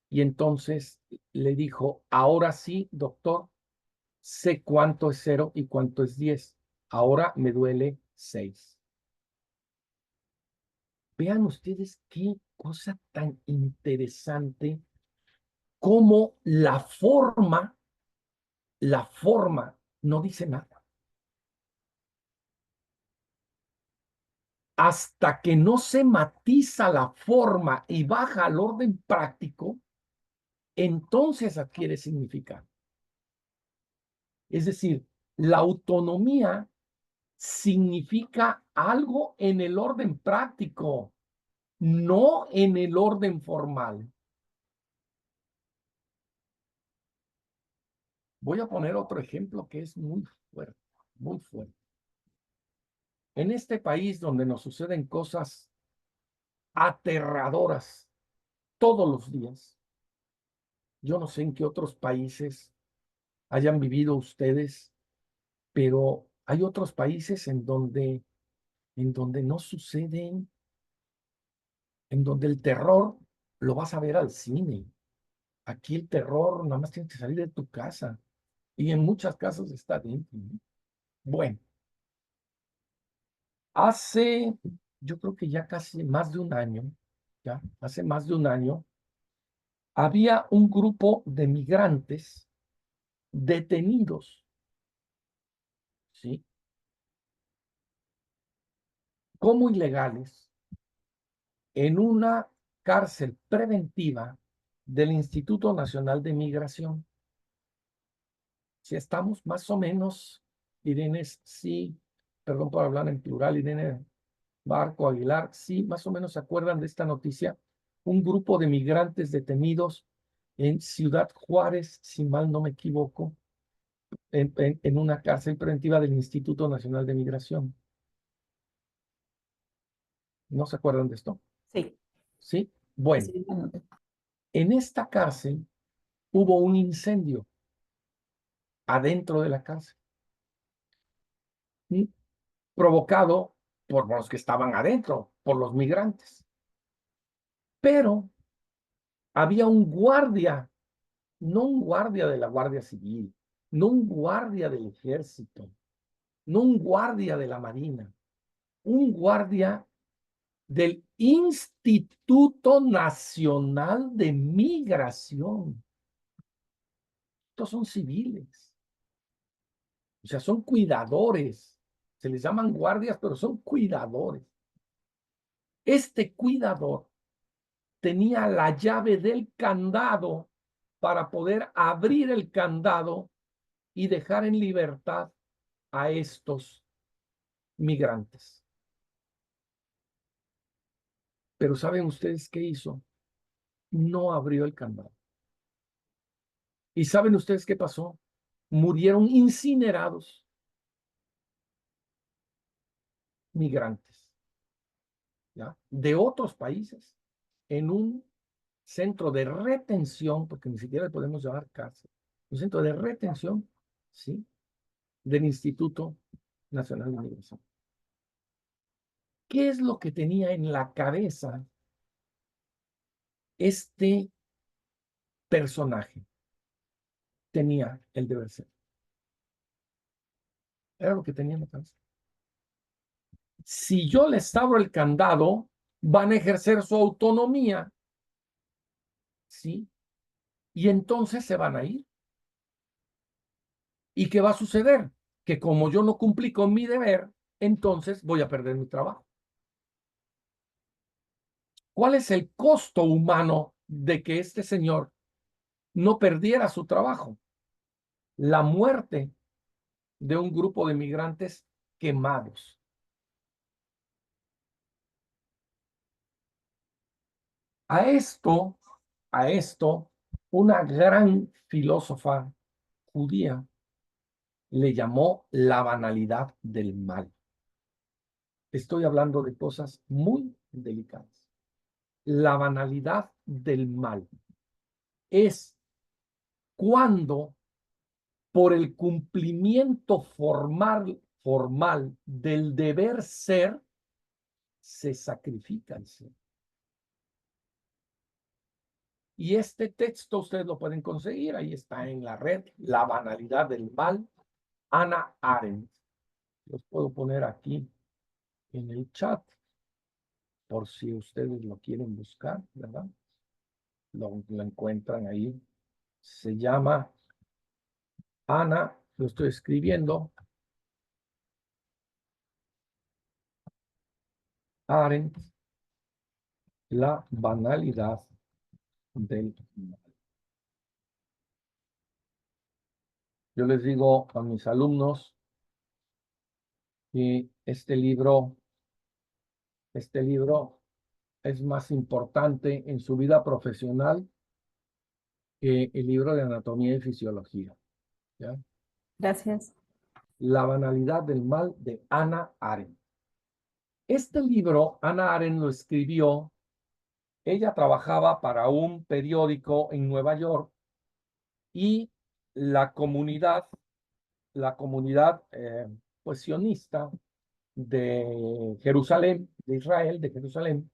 Y entonces le dijo, ahora sí, doctor, sé cuánto es 0 y cuánto es 10. Ahora me duele 6. Vean ustedes qué cosa tan interesante, como la forma no dice nada. Hasta que no se matiza la forma y baja al orden práctico, entonces adquiere significado. Es decir, la autonomía significa algo en el orden práctico, no en el orden formal. Voy a poner otro ejemplo que es muy fuerte, muy fuerte. En este país donde nos suceden cosas aterradoras todos los días, yo no sé en qué otros países hayan vivido ustedes, pero hay otros países en donde no suceden, en donde el terror lo vas a ver al cine. Aquí el terror nada más tienes que salir de tu casa. Y en muchas casas está dentro, ¿no? Bueno, hace, yo creo que ya casi más de un año, ya, hace más de un año, había un grupo de migrantes detenidos, ¿sí? Como ilegales en una cárcel preventiva del Instituto Nacional de Migración. Si estamos más o menos, Irene, sí, perdón por hablar en plural, Irene Barco Aguilar, sí, más o menos se acuerdan de esta noticia. Un grupo de migrantes detenidos en Ciudad Juárez, si mal no me equivoco, en una cárcel preventiva del Instituto Nacional de Migración. ¿No se acuerdan de esto? Sí. Sí. Bueno, Sí, anoté. en esta cárcel hubo un incendio adentro de la cárcel, provocado por los que estaban adentro, por los migrantes. Pero había un guardia, no un guardia de la Guardia Civil, no un guardia del Ejército, no un guardia de la Marina, un guardia del Instituto Nacional de Migración. Estos son civiles, o sea, son cuidadores. Se les llaman guardias, pero son cuidadores. Este cuidador tenía la llave del candado para poder abrir el candado y dejar en libertad a estos migrantes. Pero ¿saben ustedes qué hizo? No abrió el candado. ¿Y saben ustedes qué pasó? Murieron incinerados migrantes, ¿ya? De otros países en un centro de retención, porque ni siquiera le podemos llamar cárcel, un centro de retención, ¿sí? Del Instituto Nacional de Migración. ¿Qué es lo que tenía en la cabeza este personaje? Tenía el deber ser. Era lo que tenía en la cabeza. Si yo les abro el candado, van a ejercer su autonomía, ¿sí? Y entonces se van a ir. ¿Y qué va a suceder? Que como yo no cumplí con mi deber, entonces voy a perder mi trabajo. ¿Cuál es el costo humano de que este señor no perdiera su trabajo? La muerte de un grupo de migrantes quemados. A esto, una gran filósofa judía le llamó la banalidad del mal. Estoy hablando de cosas muy delicadas. La banalidad del mal es cuando por el cumplimiento formal del deber ser, se sacrifica el ser. Y este texto ustedes lo pueden conseguir, ahí está en la red, La banalidad del mal, Hannah Arendt. Los puedo poner aquí en el chat, por si ustedes lo quieren buscar, ¿verdad? Lo encuentran ahí. Se llama Hannah, lo estoy escribiendo, Arendt, La banalidad del mal. Yo les digo a mis alumnos que este libro es más importante en su vida profesional que el libro de anatomía y fisiología, ¿ya? Gracias. La banalidad del mal de Hannah Arendt. Este libro, Hannah Arendt lo escribió, ella trabajaba para un periódico en Nueva York y la comunidad pues sionista de Jerusalén, de Israel, de Jerusalén,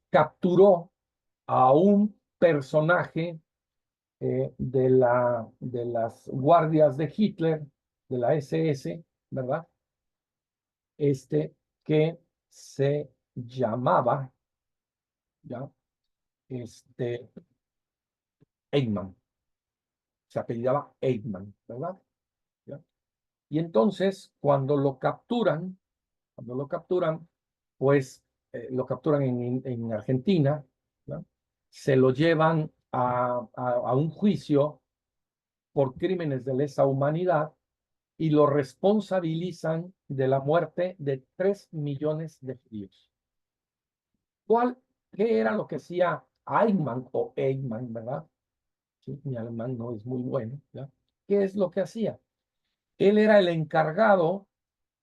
capturó a un personaje de las guardias de Hitler, de la SS, ¿verdad? Que se llamaba, ¿ya? Eichmann. Se apellidaba Eichmann, ¿verdad? ¿Ya? Y entonces, cuando lo capturan, pues lo capturan en Argentina, ¿no? Se lo llevan a un juicio por crímenes de lesa humanidad y lo responsabilizan de la muerte de 3 millones de judíos. ¿Qué era lo que hacía Eichmann o Eichmann, verdad? Sí, mi alemán no es muy bueno, ¿ya? ¿Qué es lo que hacía? Él era el encargado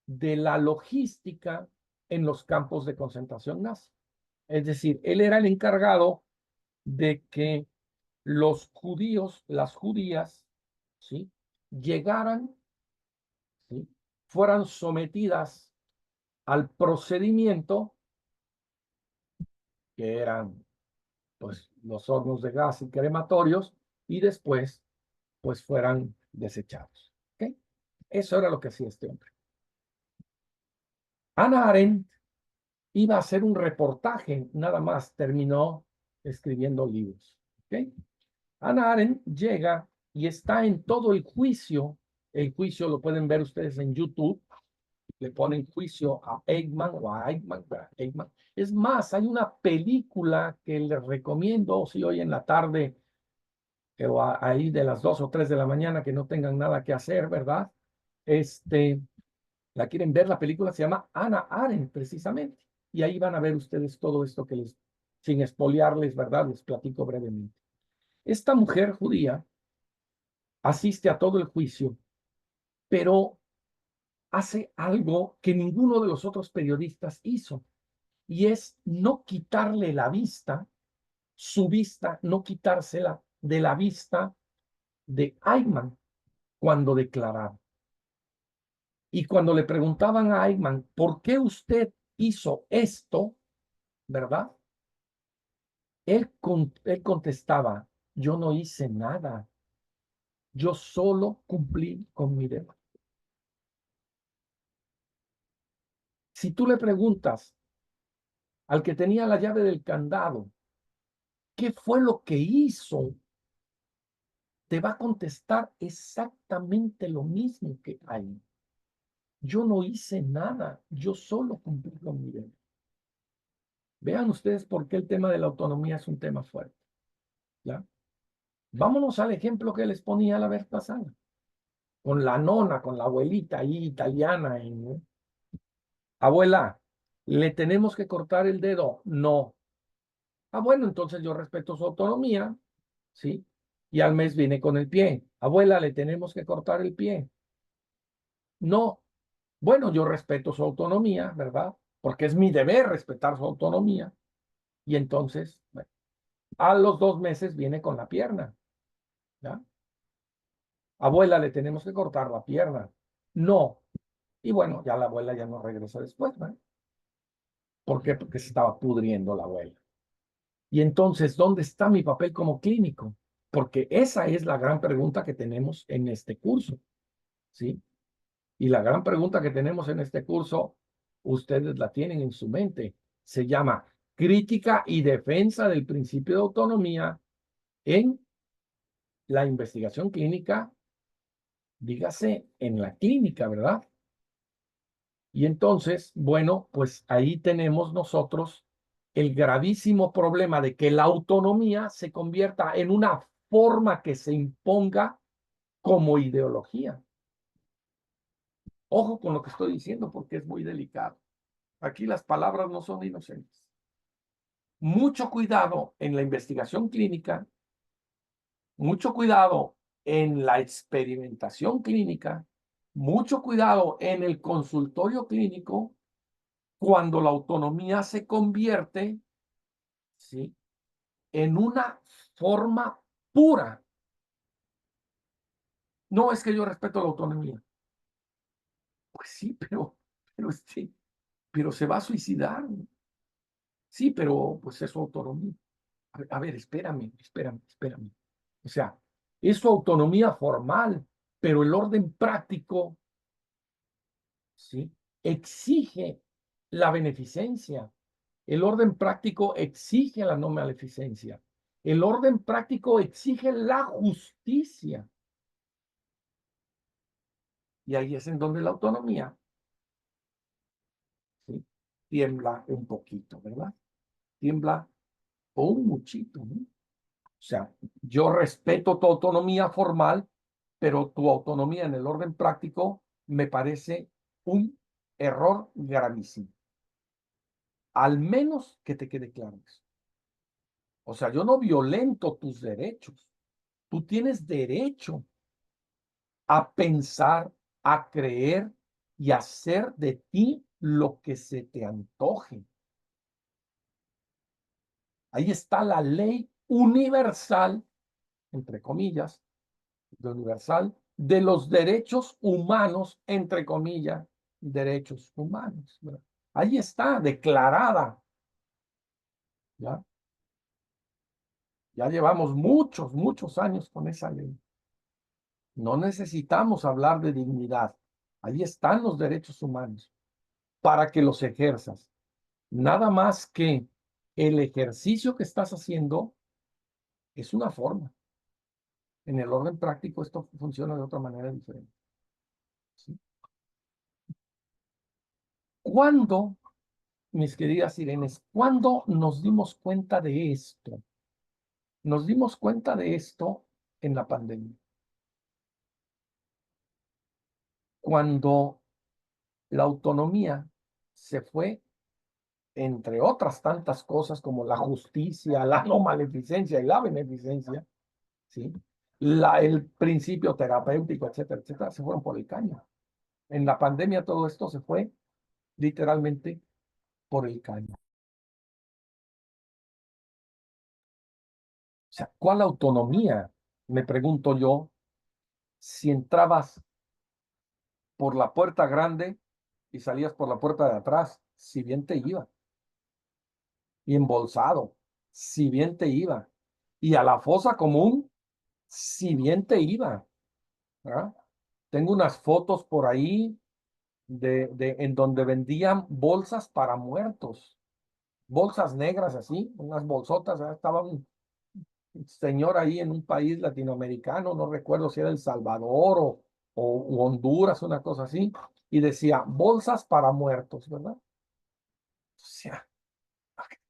de la logística en los campos de concentración nazi. Es decir, él era el encargado de que los judíos, las judías, ¿sí? Llegaran, ¿sí? Fueran sometidas al procedimiento que eran pues los hornos de gas y crematorios y después pues fueran desechados. ¿Okay? Eso era lo que hacía este hombre. Hannah Arendt iba a hacer un reportaje, nada más terminó escribiendo libros. ¿Okay? Hannah Arendt llega y está en todo el juicio lo pueden ver ustedes en YouTube, le ponen juicio a Eichmann o a Eichmann. Es más, hay una película que les recomiendo, si hoy en la tarde o ahí de las 2 o 3 de la mañana que no tengan nada que hacer, ¿verdad? La quieren ver, la película se llama Hannah Arendt, precisamente. Y ahí van a ver ustedes todo esto que sin expoliarles, ¿verdad? Les platico brevemente. Esta mujer judía asiste a todo el juicio, pero hace algo que ninguno de los otros periodistas hizo, y es no quitarle la vista, su vista, no quitársela de la vista de Eichmann cuando declaraba. Y cuando le preguntaban a Eichmann, ¿por qué usted hizo esto? ¿Verdad? Él contestaba, yo no hice nada, yo solo cumplí con mi deber. Si tú le preguntas al que tenía la llave del candado, ¿qué fue lo que hizo? Te va a contestar exactamente lo mismo que hay. Yo no hice nada, yo solo cumplí con mi deber. Vean ustedes por qué el tema de la autonomía es un tema fuerte. ¿Ya? Vámonos al ejemplo que les ponía la vez pasada, con la nona, con la abuelita ahí italiana. ¿No? Abuela, ¿le tenemos que cortar el dedo? No. Ah, bueno, entonces yo respeto su autonomía, ¿sí? Y al mes viene con el pie. Abuela, ¿le tenemos que cortar el pie? No. Bueno, yo respeto su autonomía, ¿verdad? Porque es mi deber respetar su autonomía. Y entonces, bueno, a los 2 meses viene con la pierna. ¿Ya? Abuela, le tenemos que cortar la pierna. No. Y bueno, ya la abuela ya no regresó después, ¿no? ¿Por qué? Porque se estaba pudriendo la abuela. Y entonces, ¿dónde está mi papel como clínico? Porque esa es la gran pregunta que tenemos en este curso, ¿sí? Y la gran pregunta que tenemos en este curso, ustedes la tienen en su mente. Se llama crítica y defensa del principio de autonomía en la investigación clínica, dígase en la clínica, ¿verdad? Y entonces, bueno, pues ahí tenemos nosotros el gravísimo problema de que la autonomía se convierta en una forma que se imponga como ideología. Ojo con lo que estoy diciendo porque es muy delicado. Aquí las palabras no son inocentes. Mucho cuidado en la investigación clínica, mucho cuidado en la experimentación clínica, mucho cuidado en el consultorio clínico cuando la autonomía se convierte, ¿sí?, en una forma pura. No es que yo respeto la autonomía. Pues sí, pero se va a suicidar. Sí, pero pues es su autonomía. A ver, espérame. O sea, es su autonomía formal, pero el orden práctico, ¿sí? Exige la beneficencia. El orden práctico exige la no maleficencia. El orden práctico exige la justicia. Y ahí es en donde la autonomía, ¿sí?, tiembla un poquito, ¿verdad? Tiembla un muchito, ¿no? O sea, yo respeto tu autonomía formal, pero tu autonomía en el orden práctico me parece un error gravísimo. Al menos que te quede claro eso. O sea, yo no violento tus derechos. Tú tienes derecho a pensar, a creer y a hacer de ti lo que se te antoje. Ahí está la ley universal, entre comillas, de los derechos humanos, entre comillas, derechos humanos, ¿verdad? Ahí está, declarada. ¿Ya? Ya llevamos muchos años con esa ley. No necesitamos hablar de dignidad. Ahí están los derechos humanos para que los ejerzas. Nada más que el ejercicio que estás haciendo es una forma. En el orden práctico esto funciona de otra manera diferente. ¿Sí? ¿Cuándo, mis queridas sirenes, cuándo nos dimos cuenta de esto? Nos dimos cuenta de esto en la pandemia. Cuando la autonomía se fue, entre otras tantas cosas como la justicia, la no maleficencia y la beneficencia, ¿sí?, el principio terapéutico, etcétera, se fueron por el caño. En la pandemia todo esto se fue literalmente por el caño. O sea, ¿cuál autonomía? Me pregunto yo, si entrabas por la puerta grande y salías por la puerta de atrás, si bien te iba. Y embolsado, si bien te iba. Y a la fosa común, si bien te iba. ¿Verdad? Tengo unas fotos por ahí en donde vendían bolsas para muertos, bolsas negras así, unas bolsotas. Estaba un señor ahí en un país latinoamericano, no recuerdo si era El Salvador o Honduras, una cosa así, y decía bolsas para muertos, ¿verdad? O sea,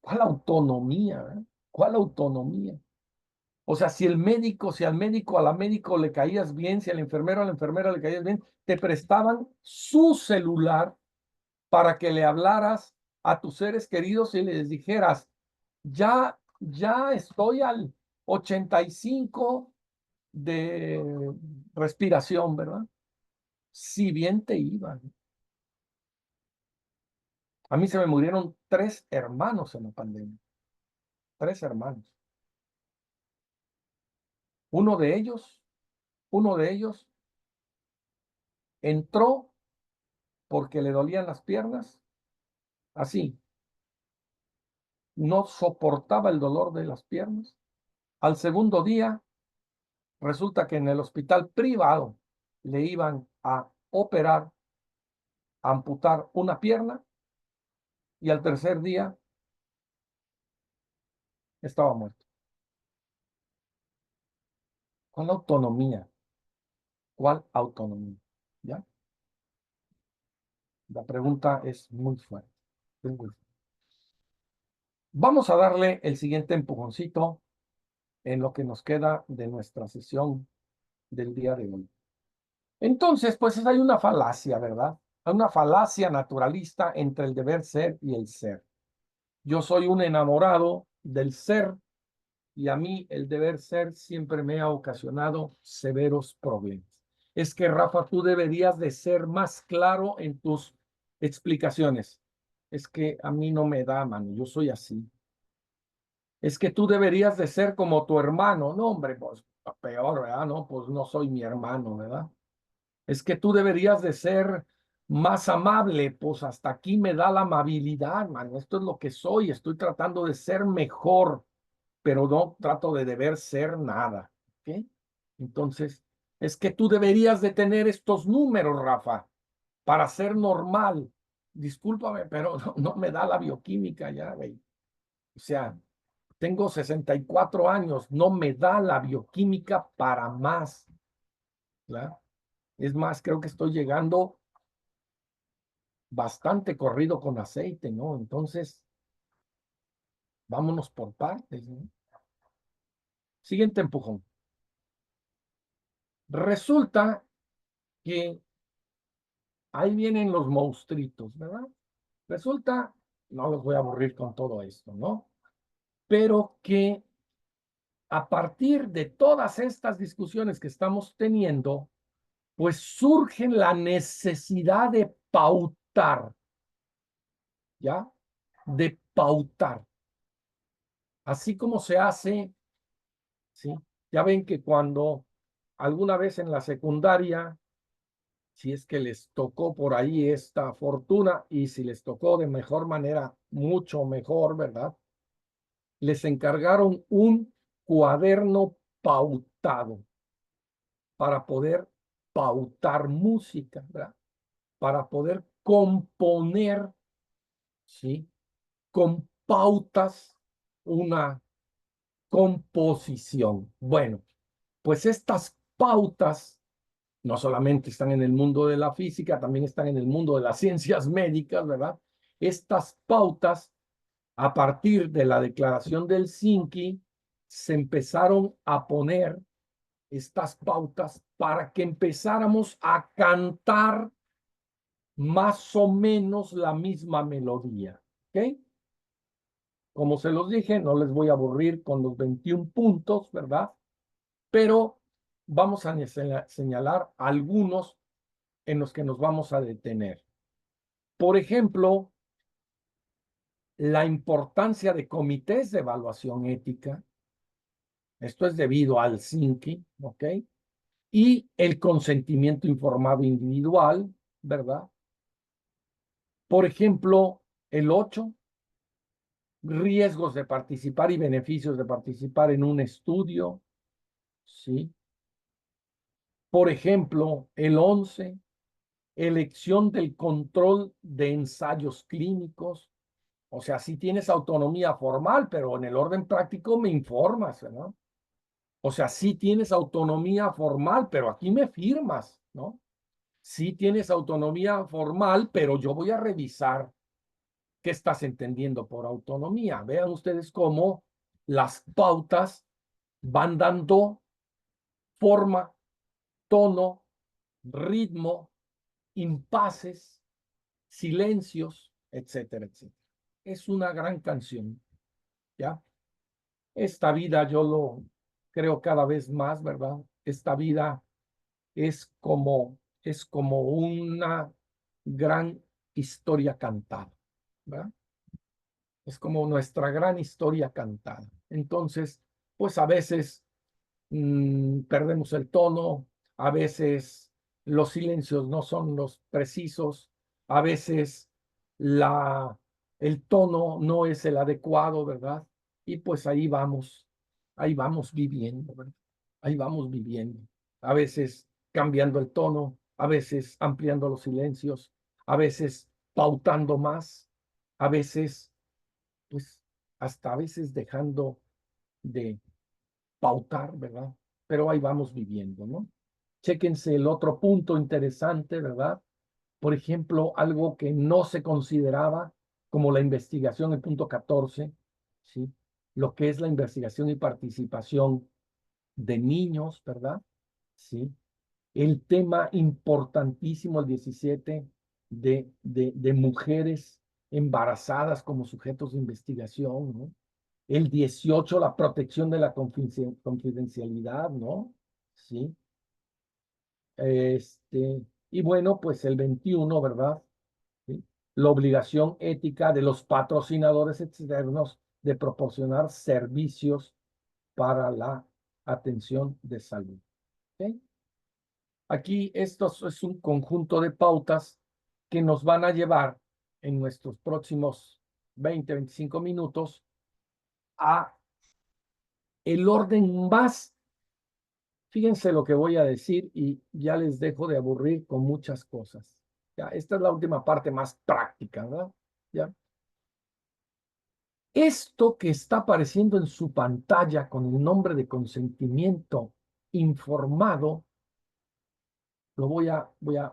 ¿cuál autonomía? ¿Cuál autonomía? O sea, si al médico, a la médico le caías bien, si al enfermero, a la enfermera le caías bien, te prestaban su celular para que le hablaras a tus seres queridos y les dijeras, ya estoy al 85 de respiración, ¿verdad? Si bien te iban. A mí se me murieron 3 hermanos en la pandemia. 3 hermanos. Uno de ellos entró porque le dolían las piernas, así. No soportaba el dolor de las piernas. Al segundo día, resulta que en el hospital privado le iban a operar, a amputar una pierna, y al tercer día estaba muerto. ¿Cuál autonomía? ¿Cuál autonomía? ¿Ya? La pregunta es muy fuerte. Es muy fuerte. Vamos a darle el siguiente empujoncito en lo que nos queda de nuestra sesión del día de hoy. Entonces, pues hay una falacia, ¿verdad? Hay una falacia naturalista entre el deber ser y el ser. Yo soy un enamorado del ser y a mí el deber ser siempre me ha ocasionado severos problemas. Es que, Rafa, tú deberías de ser más claro en tus explicaciones. Es que a mí no me da, mano, yo soy así. Es que tú deberías de ser como tu hermano. No, hombre, pues peor, ¿verdad? No, pues no soy mi hermano, ¿verdad? Es que tú deberías de ser Más amable, pues hasta aquí me da la amabilidad, mano. Esto es lo que soy. Estoy tratando de ser mejor, pero no trato de deber ser nada. ¿Ok? Entonces, es que tú deberías de tener estos números, Rafa, para ser normal. Discúlpame, pero no me da la bioquímica ya, güey. O sea, tengo 64 años, no me da la bioquímica para más. ¿Verdad? Es más, creo que estoy llegando bastante corrido con aceite, ¿no? Entonces, vámonos por partes, ¿no? Siguiente empujón. Resulta que ahí vienen los monstruitos, ¿verdad? Resulta, no los voy a aburrir con todo esto, ¿no? Pero que a partir de todas estas discusiones que estamos teniendo, pues surge la necesidad de pautar, ¿ya? De pautar. Así como se hace, ¿sí? Ya ven que cuando alguna vez en la secundaria, si es que les tocó por ahí esta fortuna y si les tocó de mejor manera, mucho mejor, ¿verdad? Les encargaron un cuaderno pautado para poder pautar música, ¿verdad? Para poder componer, ¿sí? Con pautas una composición. Bueno, pues estas pautas no solamente están en el mundo de la física, también están en el mundo de las ciencias médicas, ¿verdad? Estas pautas, a partir de la declaración del Helsinki, se empezaron a poner estas pautas para que empezáramos a cantar más o menos la misma melodía, ¿ok? Como se los dije, no les voy a aburrir con los 21 puntos, ¿verdad? Pero vamos a señalar algunos en los que nos vamos a detener. Por ejemplo, la importancia de comités de evaluación ética. Esto es debido al Helsinki, ¿ok? Y el consentimiento informado individual, ¿verdad? Por ejemplo, el 8, riesgos de participar y beneficios de participar en un estudio, ¿sí? Por ejemplo, el 11, elección del control de ensayos clínicos. O sea, sí tienes autonomía formal, pero en el orden práctico me informas, ¿no? O sea, sí tienes autonomía formal, pero aquí me firmas, ¿no? Sí tienes autonomía formal, pero yo voy a revisar qué estás entendiendo por autonomía. Vean ustedes cómo las pautas van dando forma, tono, ritmo, impases, silencios, etcétera, etcétera. Es una gran canción, ¿ya? Esta vida yo lo creo cada vez más, ¿verdad? Esta vida es como una gran historia cantada, ¿verdad? Es como nuestra gran historia cantada. Entonces, pues a veces perdemos el tono, a veces los silencios no son los precisos, a veces el tono no es el adecuado, ¿verdad? Y pues ahí vamos viviendo, ¿verdad? Ahí vamos viviendo. A veces cambiando el tono, a veces ampliando los silencios, a veces pautando más, a veces, pues hasta a veces dejando de pautar, ¿verdad? Pero ahí vamos viviendo, ¿no? Chéquense el otro punto interesante, ¿verdad? Por ejemplo, algo que no se consideraba como la investigación, el punto 14, ¿sí? Lo que es la investigación y participación de niños, ¿verdad? ¿Sí? El tema importantísimo, el 17, de mujeres embarazadas como sujetos de investigación, ¿no? El 18, la protección de la confidencialidad, ¿no? Sí. Y bueno, pues el 21, ¿verdad? ¿Sí? La obligación ética de los patrocinadores externos de proporcionar servicios para la atención de salud. ¿Ok? Aquí esto es un conjunto de pautas que nos van a llevar en nuestros próximos 20, 25 minutos a el orden más. Fíjense lo que voy a decir y ya les dejo de aburrir con muchas cosas. Ya, esta es la última parte más práctica, ¿verdad? Ya. Esto que está apareciendo en su pantalla con el nombre de consentimiento informado, lo voy a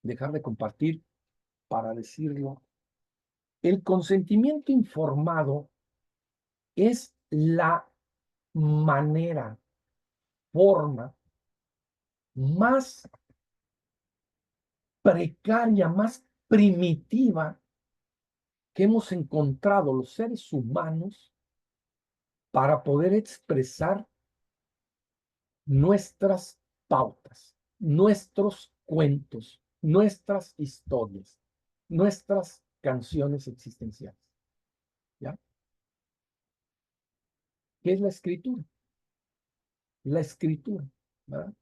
dejar de compartir para decirlo. El consentimiento informado es la manera, forma más precaria, más primitiva que hemos encontrado los seres humanos para poder expresar nuestras pautas, nuestros cuentos, nuestras historias, nuestras canciones existenciales. ¿Ya? ¿Qué es la escritura? La escritura, ¿verdad?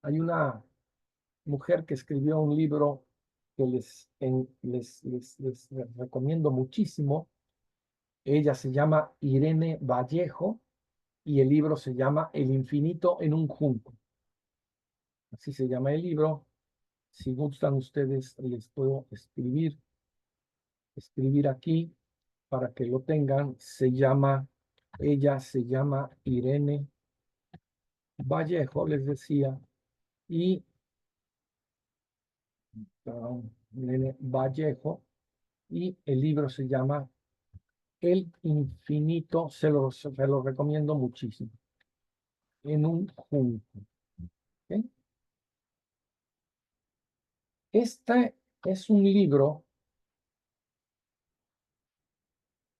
Hay una mujer que escribió un libro que les recomiendo muchísimo. Ella se llama Irene Vallejo y el libro se llama El infinito en un junco. Así se llama el libro. Si gustan ustedes, les puedo escribir aquí para que lo tengan. Ella se llama Irene Vallejo, les decía, y Irene Vallejo, y el libro se llama El infinito, se lo recomiendo muchísimo, en un junco. ¿Okay? Este es un libro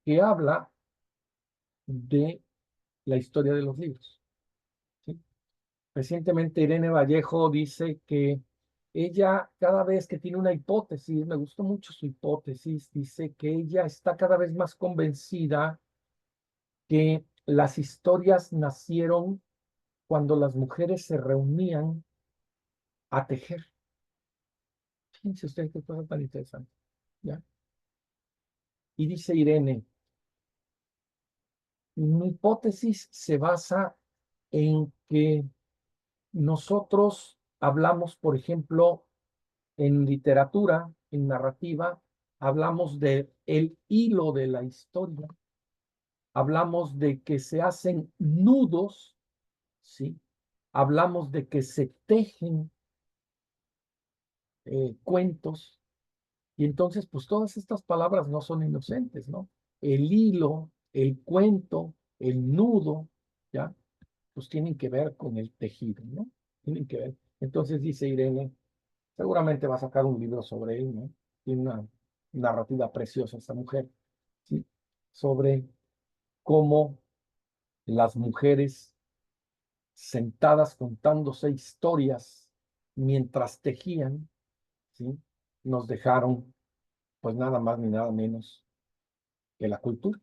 que habla de la historia de los libros. ¿Sí? Recientemente Irene Vallejo dice que ella cada vez que tiene una hipótesis, me gustó mucho su hipótesis, dice que ella está cada vez más convencida que las historias nacieron cuando las mujeres se reunían a tejer. Fíjense ustedes qué cosa tan interesante. ¿Ya? Y dice Irene, mi hipótesis se basa en que nosotros hablamos, por ejemplo, en literatura, en narrativa, hablamos de el hilo de la historia, hablamos de que se hacen nudos, ¿sí? Hablamos de que se tejen cuentos, y entonces, pues todas estas palabras no son inocentes, ¿no? El hilo, el cuento, el nudo, ¿ya? Pues tienen que ver con el tejido, ¿no? Tienen que ver. Entonces dice Irene, seguramente va a sacar un libro sobre él, ¿no? Tiene una narrativa preciosa esta mujer, ¿sí? Sobre cómo las mujeres sentadas contándose historias mientras tejían, ¿sí? Nos dejaron, pues nada más ni nada menos que la cultura.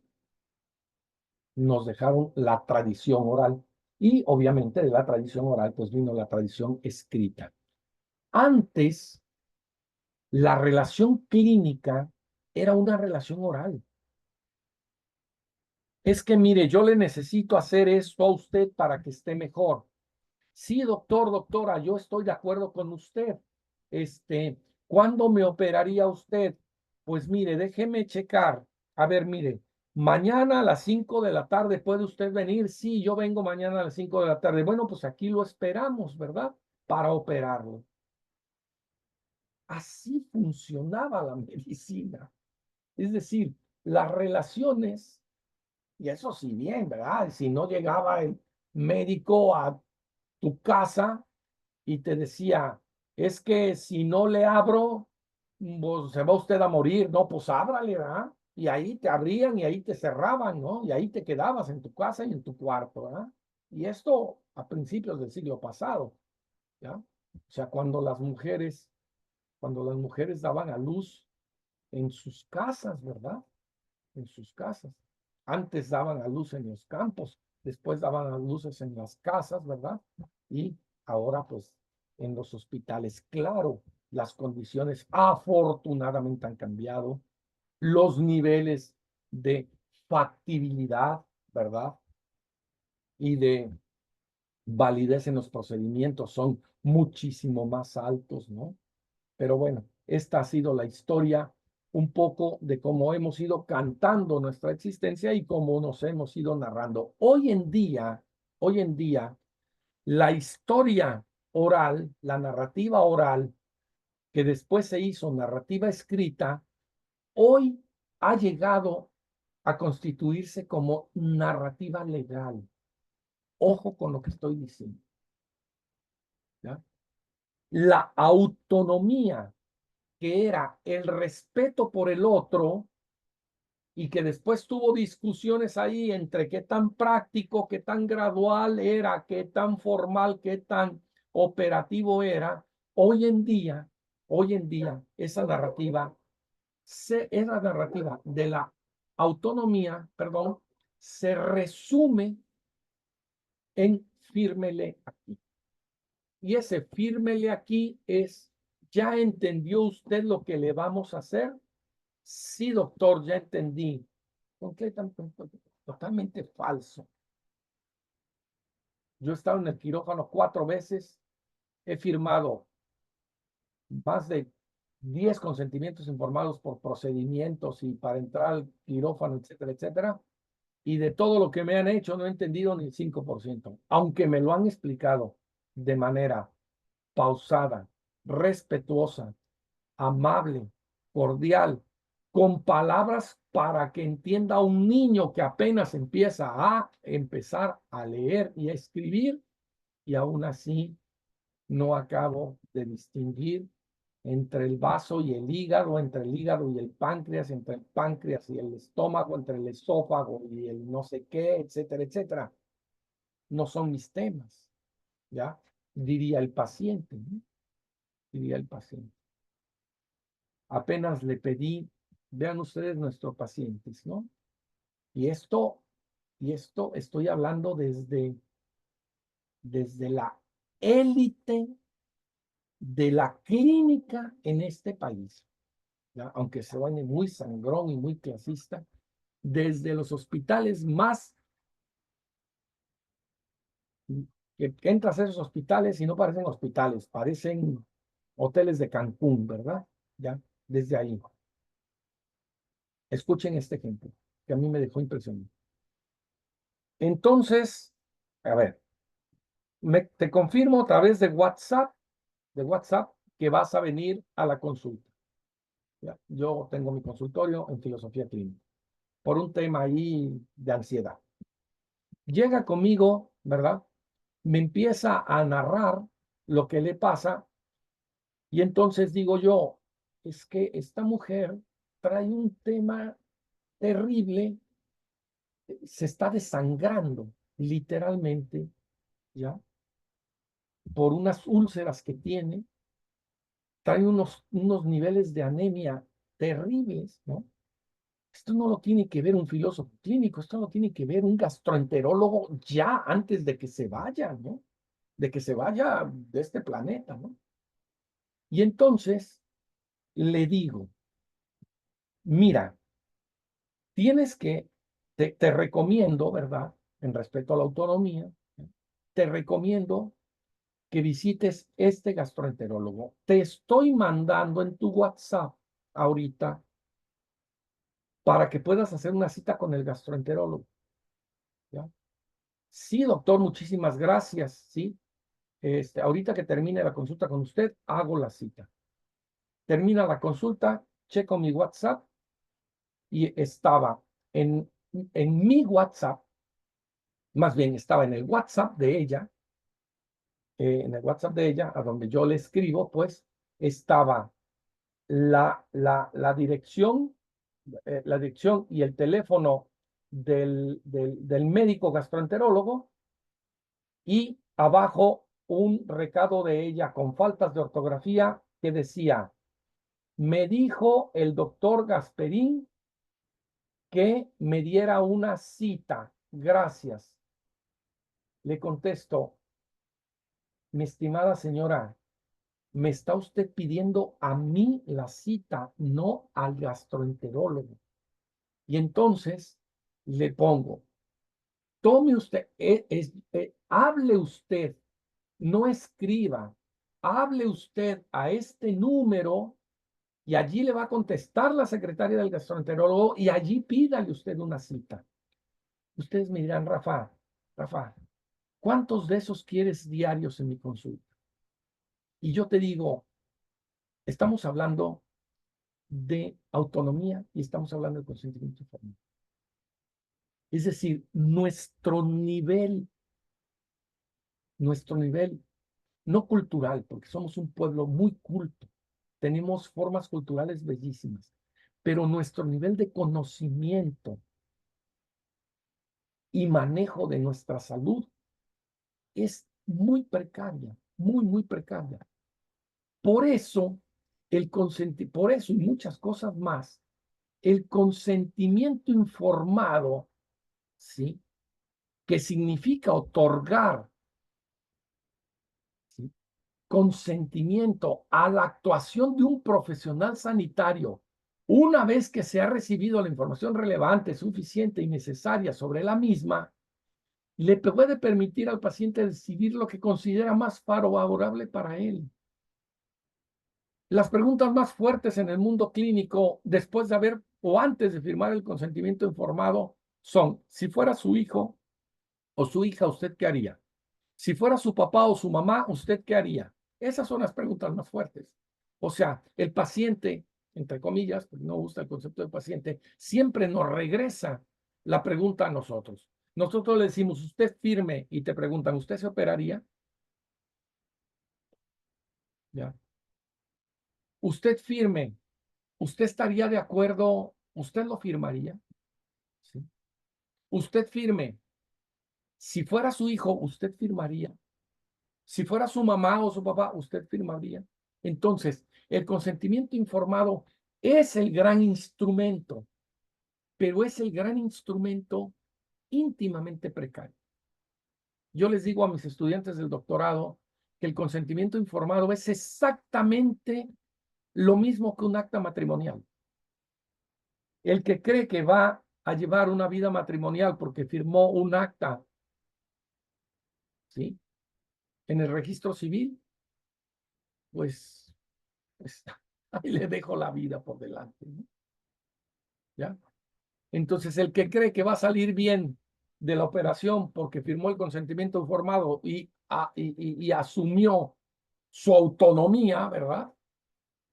Nos dejaron la tradición oral. Y obviamente de la tradición oral, pues vino la tradición escrita. Antes, la relación clínica era una relación oral. Es que, mire, yo le necesito hacer esto a usted para que esté mejor. Sí, doctor, doctora, yo estoy de acuerdo con usted. ¿Cuándo me operaría usted? Pues mire, déjeme checar. A ver, mire, mañana a las 5 de la tarde, ¿puede usted venir? Sí, yo vengo mañana a las 5 de la tarde. Bueno, pues aquí lo esperamos, ¿verdad? Para operarlo. Así funcionaba la medicina. Es decir, las relaciones, y eso sí bien, ¿verdad? Si no llegaba el médico a tu casa y te decía, es que si no le abro, pues se va usted a morir, no, pues ábrale, ¿verdad? Y ahí te abrían y ahí te cerraban, ¿no? Y ahí te quedabas en tu casa y en tu cuarto, ¿verdad? Y esto a principios del siglo pasado, ¿ya? O sea, cuando las mujeres daban a luz en sus casas, ¿verdad? En sus casas. Antes daban a luz en los campos, después daban a luces en las casas, ¿verdad? Y ahora pues en los hospitales. Claro, las condiciones afortunadamente han cambiado, los niveles de factibilidad, ¿verdad? Y de validez en los procedimientos son muchísimo más altos, ¿no? Pero bueno, esta ha sido la historia un poco de cómo hemos ido cantando nuestra existencia y cómo nos hemos ido narrando. Hoy en día, la historia oral, la narrativa oral, que después se hizo narrativa escrita, hoy ha llegado a constituirse como narrativa legal. Ojo con lo que estoy diciendo. ¿Ya? La autonomía, que era el respeto por el otro, y que después tuvo discusiones ahí entre qué tan práctico, qué tan gradual era, qué tan formal, qué tan operativo era. Hoy en día, esa narrativa de la autonomía, perdón, se resume en fírmele aquí. Y ese fírmele aquí es, ¿ya entendió usted lo que le vamos a hacer? Sí, doctor, ya entendí. Totalmente falso. Yo he estado en el quirófano 4 veces, he firmado más de 10 consentimientos informados por procedimientos y para entrar al quirófano, etcétera, etcétera. Y de todo lo que me han hecho no he entendido ni el 5%, aunque me lo han explicado de manera pausada, respetuosa, amable, cordial, con palabras para que entienda un niño que apenas empieza a empezar a leer y a escribir, y aún así no acabo de distinguir entre el vaso y el hígado, entre el hígado y el páncreas, entre el páncreas y el estómago, entre el esófago y el no sé qué, etcétera, etcétera. No son mis temas, ¿ya? Diría el paciente, ¿no? Diría el paciente. Apenas le pedí, vean ustedes nuestros pacientes, ¿no? Y esto estoy hablando desde la élite de la clínica en este país, ¿ya? Aunque se vaya muy sangrón y muy clasista, desde los hospitales más, que entras a esos hospitales y no parecen hospitales, parecen hoteles de Cancún, ¿verdad? Ya, desde ahí. Escuchen este ejemplo, que a mí me dejó impresionado. Entonces, a ver, te confirmo a través de WhatsApp, que vas a venir a la consulta. ¿Ya? Yo tengo mi consultorio en filosofía clínica, por un tema ahí de ansiedad. Llega conmigo, ¿verdad? Me empieza a narrar lo que le pasa y entonces digo yo, es que esta mujer trae un tema terrible, se está desangrando literalmente, ¿ya? Por unas úlceras que tiene, trae unos niveles de anemia terribles, ¿no? Esto no lo tiene que ver un filósofo clínico, esto lo tiene que ver un gastroenterólogo ya antes de que se vaya, ¿no? De que se vaya de este planeta, ¿no? Y entonces le digo, mira, tienes que, te recomiendo, ¿verdad? En respeto a la autonomía, te recomiendo que visites este gastroenterólogo. Te estoy mandando en tu WhatsApp ahorita para que puedas hacer una cita con el gastroenterólogo. ¿Ya? Sí, doctor, muchísimas gracias. Sí, ahorita que termine la consulta con usted, hago la cita. Termina la consulta, checo mi WhatsApp y estaba en mi WhatsApp, más bien estaba en el WhatsApp de ella, a donde yo le escribo, pues estaba la dirección, la dirección y el teléfono del médico gastroenterólogo y abajo un recado de ella con faltas de ortografía que decía, me dijo el doctor Gasperín que me diera una cita. Gracias. Le contesto, mi estimada señora, me está usted pidiendo a mí la cita, no al gastroenterólogo. Y entonces le pongo, tome usted, hable usted, no escriba, hable usted a este número y allí le va a contestar la secretaria del gastroenterólogo y allí pídale usted una cita. Ustedes me dirán, Rafa, ¿cuántos de esos quieres diarios en mi consulta? Y yo te digo, estamos hablando de autonomía y estamos hablando de consentimiento informado. Es decir, nuestro nivel, no cultural, porque somos un pueblo muy culto, tenemos formas culturales bellísimas, pero nuestro nivel de conocimiento y manejo de nuestra salud es muy precaria, muy precaria. Por eso, por eso y muchas cosas más, el consentimiento informado, ¿sí?, que significa otorgar, ¿sí?, consentimiento a la actuación de un profesional sanitario, una vez que se ha recibido la información relevante, suficiente y necesaria sobre la misma, le puede permitir al paciente decidir lo que considera más favorable para él. Las preguntas más fuertes en el mundo clínico, después de haber o antes de firmar el consentimiento informado, son: si fuera su hijo o su hija, ¿usted qué haría? Si fuera su papá o su mamá, ¿usted qué haría? Esas son las preguntas más fuertes. O sea, el paciente, entre comillas, porque no gusta el concepto de paciente, siempre nos regresa la pregunta a nosotros. Nosotros le decimos, usted firme, y te preguntan, ¿usted se operaría? ¿Ya? Usted firme, ¿usted estaría de acuerdo? ¿Usted lo firmaría? ¿Sí? Usted firme, si fuera su hijo, ¿usted firmaría? Si fuera su mamá o su papá, ¿usted firmaría? Entonces, el consentimiento informado es el gran instrumento, pero es el gran instrumento íntimamente precario. Yo les digo a mis estudiantes del doctorado que el consentimiento informado es exactamente lo mismo que un acta matrimonial. El que cree que va a llevar una vida matrimonial porque firmó un acta, ¿sí?, en el registro civil, pues ahí le dejo la vida por delante, ¿no? ¿Ya? Entonces, el que cree que va a salir bien de la operación porque firmó el consentimiento informado y asumió su autonomía, ¿verdad?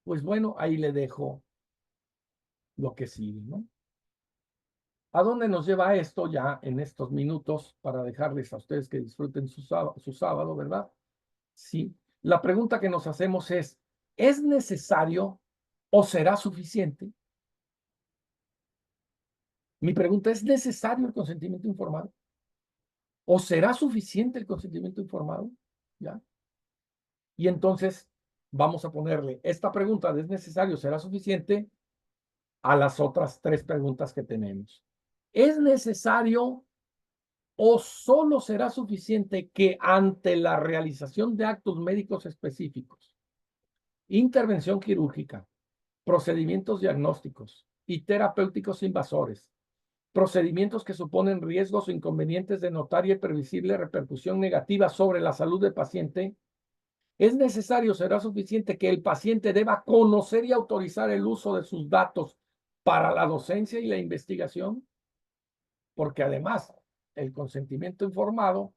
Pues bueno, ahí le dejo lo que sigue, ¿no? ¿A dónde nos lleva esto ya en estos minutos para dejarles a ustedes que disfruten su sábado, ¿verdad? Sí. La pregunta que nos hacemos ¿es necesario o será suficiente? Mi pregunta, ¿es necesario el consentimiento informado? ¿O será suficiente el consentimiento informado? ¿Ya? Y entonces vamos a ponerle esta pregunta de ¿es necesario, será suficiente?, a las otras tres preguntas que tenemos. ¿Es necesario o solo será suficiente que ante la realización de actos médicos específicos, intervención quirúrgica, procedimientos diagnósticos y terapéuticos invasores, procedimientos que suponen riesgos o inconvenientes de notoria y previsible repercusión negativa sobre la salud del paciente, es necesario, será suficiente que el paciente deba conocer y autorizar el uso de sus datos para la docencia y la investigación? Porque además, el consentimiento informado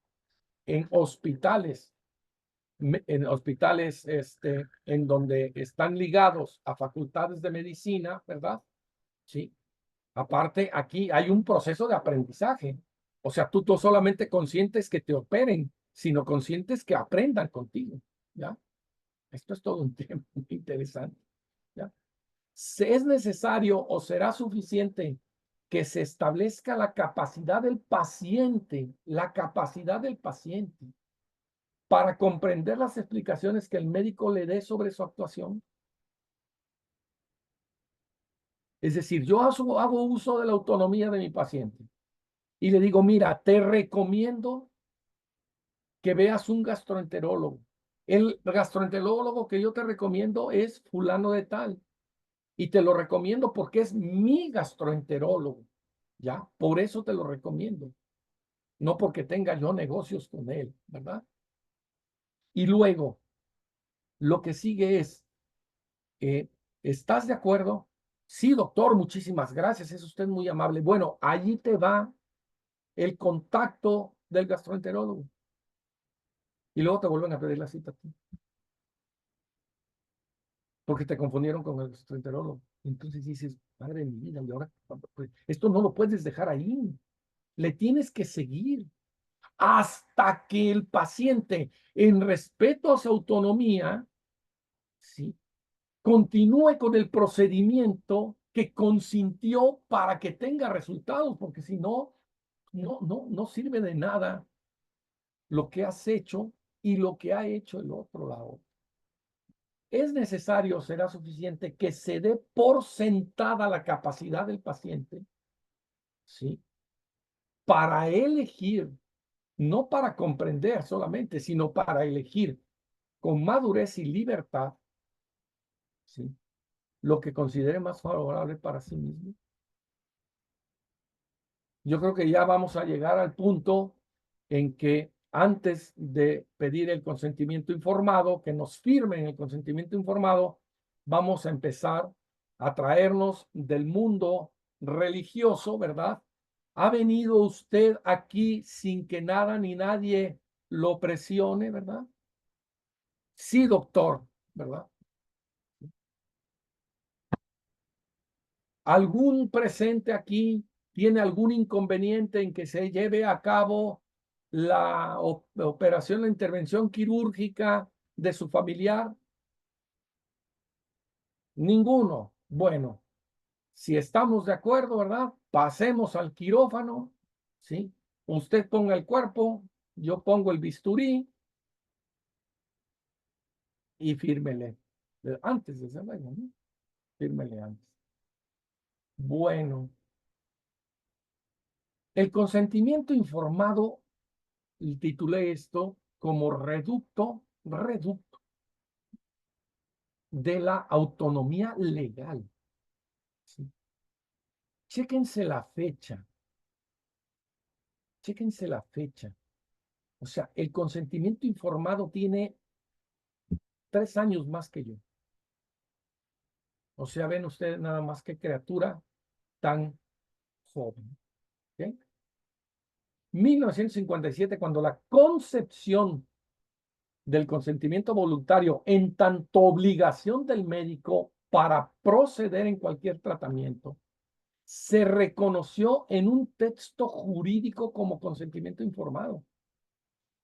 en hospitales, en donde están ligados a facultades de medicina, ¿verdad? Sí. Aparte, aquí hay un proceso de aprendizaje. O sea, tú solamente consientes que te operen, sino consientes que aprendan contigo, ¿ya? Esto es todo un tema muy interesante, ¿ya? ¿Es necesario o será suficiente que se establezca la capacidad del paciente para comprender las explicaciones que el médico le dé sobre su actuación? Es decir, yo hago uso de la autonomía de mi paciente y le digo, mira, te recomiendo que veas un gastroenterólogo. El gastroenterólogo que yo te recomiendo es fulano de tal. Y te lo recomiendo porque es mi gastroenterólogo, ¿ya? Por eso te lo recomiendo. No porque tenga yo negocios con él, ¿verdad? Y luego, lo que sigue es, ¿estás de acuerdo? Sí, doctor, muchísimas gracias, es usted muy amable. Bueno, allí te va el contacto del gastroenterólogo. Y luego te vuelven a pedir la cita a ti. Porque te confundieron con el gastroenterólogo. Entonces dices, padre de mi vida, y ahora, pues, esto no lo puedes dejar ahí. Le tienes que seguir hasta que el paciente, en respeto a su autonomía, ¿sí?, continúe con el procedimiento que consintió para que tenga resultados, porque si no, no sirve de nada lo que has hecho y lo que ha hecho el otro lado. Es necesario, será suficiente que se dé por sentada la capacidad del paciente, ¿sí?, para elegir, no para comprender solamente, sino para elegir con madurez y libertad, ¿sí?, lo que considere más favorable para sí mismo. Yo creo que ya vamos a llegar al punto en que antes de pedir el consentimiento informado, que nos firmen el consentimiento informado, vamos a empezar a traernos del mundo religioso, ¿verdad? ¿Ha venido usted aquí sin que nada ni nadie lo presione, verdad? Sí, doctor, ¿verdad? ¿Algún presente aquí tiene algún inconveniente en que se lleve a cabo la operación, la intervención quirúrgica de su familiar? Ninguno. Bueno, si estamos de acuerdo, ¿verdad? Pasemos al quirófano, ¿sí? Usted ponga el cuerpo, yo pongo el bisturí y fírmele. Antes de hacerlo, ¿no? Fírmele antes. Bueno, el consentimiento informado, y titulé esto como reducto de la autonomía legal. ¿Sí? Chéquense la fecha. Chéquense la fecha. O sea, el consentimiento informado tiene 3 años más que yo. O sea, ven ustedes nada más qué criatura tan joven. ¿Okay? 1957, cuando la concepción del consentimiento voluntario en tanto obligación del médico para proceder en cualquier tratamiento, se reconoció en un texto jurídico como consentimiento informado,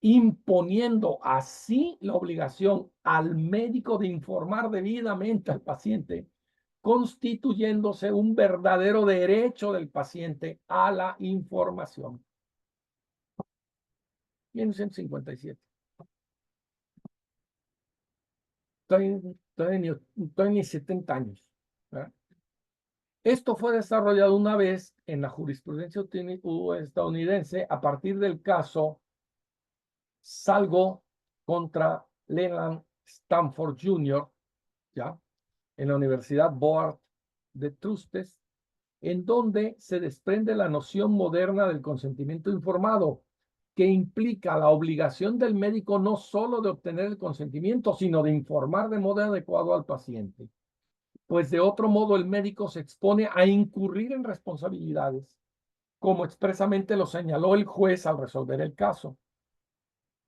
imponiendo así la obligación al médico de informar debidamente al paciente, constituyéndose un verdadero derecho del paciente a la información. 1957. Estoy ni 70 años. ¿Verdad? Esto fue desarrollado una vez en la jurisprudencia estadounidense a partir del caso Salgo contra Leland Stanford Jr., ¿ya?, en la Universidad Board de Trustes, en donde se desprende la noción moderna del consentimiento informado, que implica la obligación del médico no solo de obtener el consentimiento, sino de informar de modo adecuado al paciente. Pues de otro modo el médico se expone a incurrir en responsabilidades, como expresamente lo señaló el juez al resolver el caso.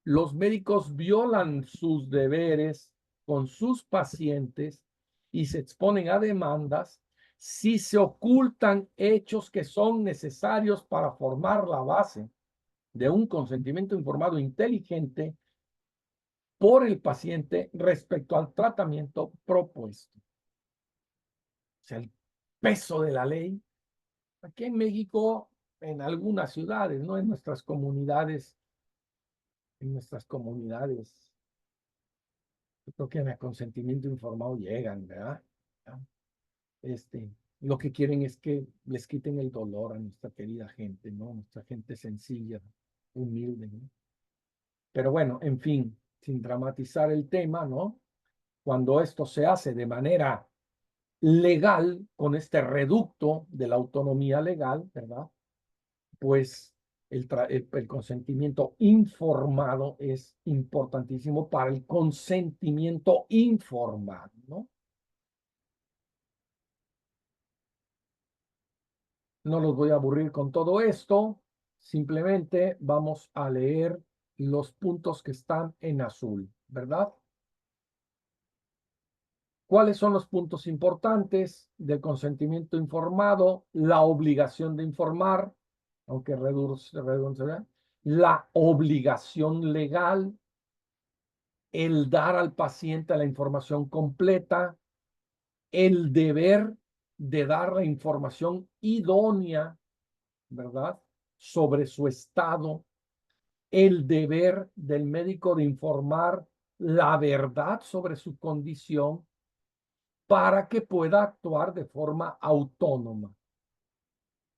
Los médicos violan sus deberes con sus pacientes y se exponen a demandas si se ocultan hechos que son necesarios para formar la base de un consentimiento informado inteligente por el paciente respecto al tratamiento propuesto. O sea, el peso de la ley. Aquí en México, en algunas ciudades, ¿no? En nuestras comunidades, yo creo que en el consentimiento informado llegan, ¿verdad? Lo que quieren es que les quiten el dolor a nuestra querida gente, ¿no? Nuestra gente sencilla, humilde, ¿no? Pero bueno, en fin, sin dramatizar el tema, ¿no? Cuando esto se hace de manera legal, con este reducto de la autonomía legal, ¿verdad? Pues el consentimiento informado es importantísimo para el consentimiento informado, ¿no? No los voy a aburrir con todo esto, simplemente vamos a leer los puntos que están en azul, ¿verdad? ¿Cuáles son los puntos importantes del consentimiento informado? La obligación de informar, aunque redunde, la obligación legal, el dar al paciente la información completa, el deber de dar la información idónea, ¿verdad? Sobre su estado, el deber del médico de informar la verdad sobre su condición para que pueda actuar de forma autónoma.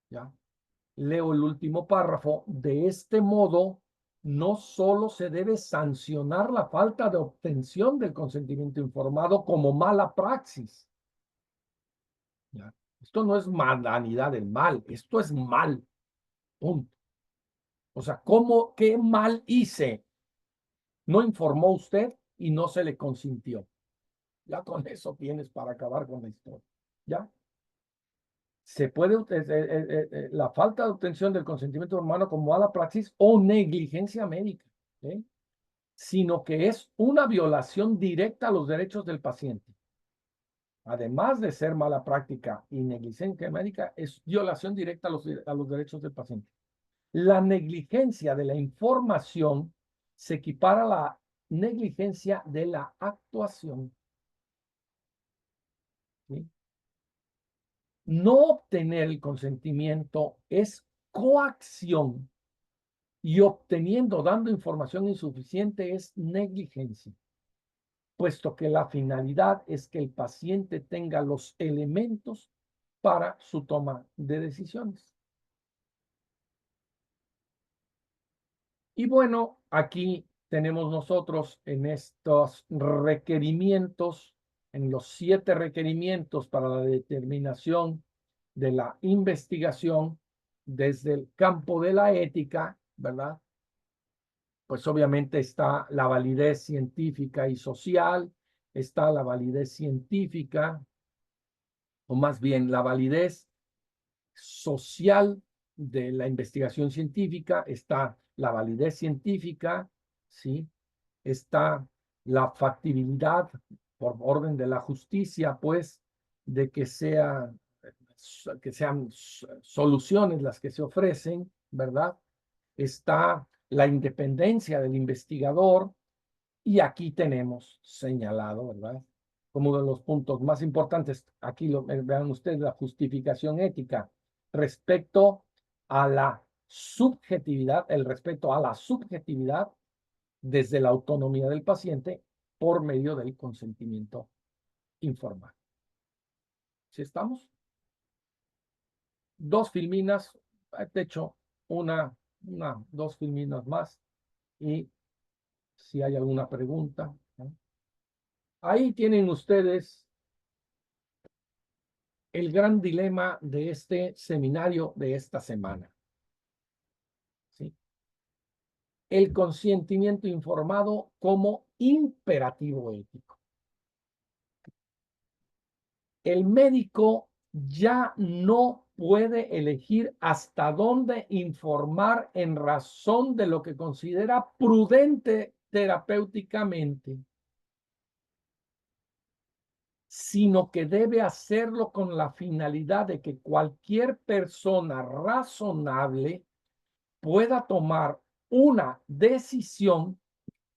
¿Ya? Leo el último párrafo. De este modo, no solo se debe sancionar la falta de obtención del consentimiento informado como mala praxis. ¿Ya? Esto no es mandanidad del mal, esto es mal. Punto. O sea, ¿qué mal hice? No informó usted y no se le consintió. Ya con eso tienes para acabar con la historia. ¿Ya? Se puede, la falta de obtención del consentimiento humano como mala praxis o negligencia médica, ¿eh? Sino que es una violación directa a los derechos del paciente. Además de ser mala práctica y negligencia médica, es violación directa a los derechos del paciente. La negligencia de la información se equipara a la negligencia de la actuación. ¿Sí? No obtener el consentimiento es coacción y dando información insuficiente es negligencia, puesto que la finalidad es que el paciente tenga los elementos para su toma de decisiones. Y bueno, aquí tenemos nosotros en estos requerimientos, en los 7 requerimientos para la determinación de la investigación desde el campo de la ética, ¿verdad? Pues obviamente está la validez científica y social, está la validez científica, o más bien la validez social de la investigación científica, está la validez científica, ¿sí? Está la factibilidad por orden de la justicia, pues, de que sean soluciones las que se ofrecen, ¿verdad? Está la independencia del investigador y aquí tenemos señalado, ¿verdad? Como uno de los puntos más importantes, aquí vean ustedes la justificación ética respecto a la subjetividad, el respeto a la subjetividad desde la autonomía del paciente por medio del consentimiento informal. ¿Sí estamos? 2 filminas, de hecho, 2 filminas más y si hay alguna pregunta, ¿no? Ahí tienen ustedes el gran dilema de este seminario de esta semana. ¿Sí? El consentimiento informado como imperativo ético. El médico ya no puede elegir hasta dónde informar en razón de lo que considera prudente terapéuticamente, sino que debe hacerlo con la finalidad de que cualquier persona razonable pueda tomar una decisión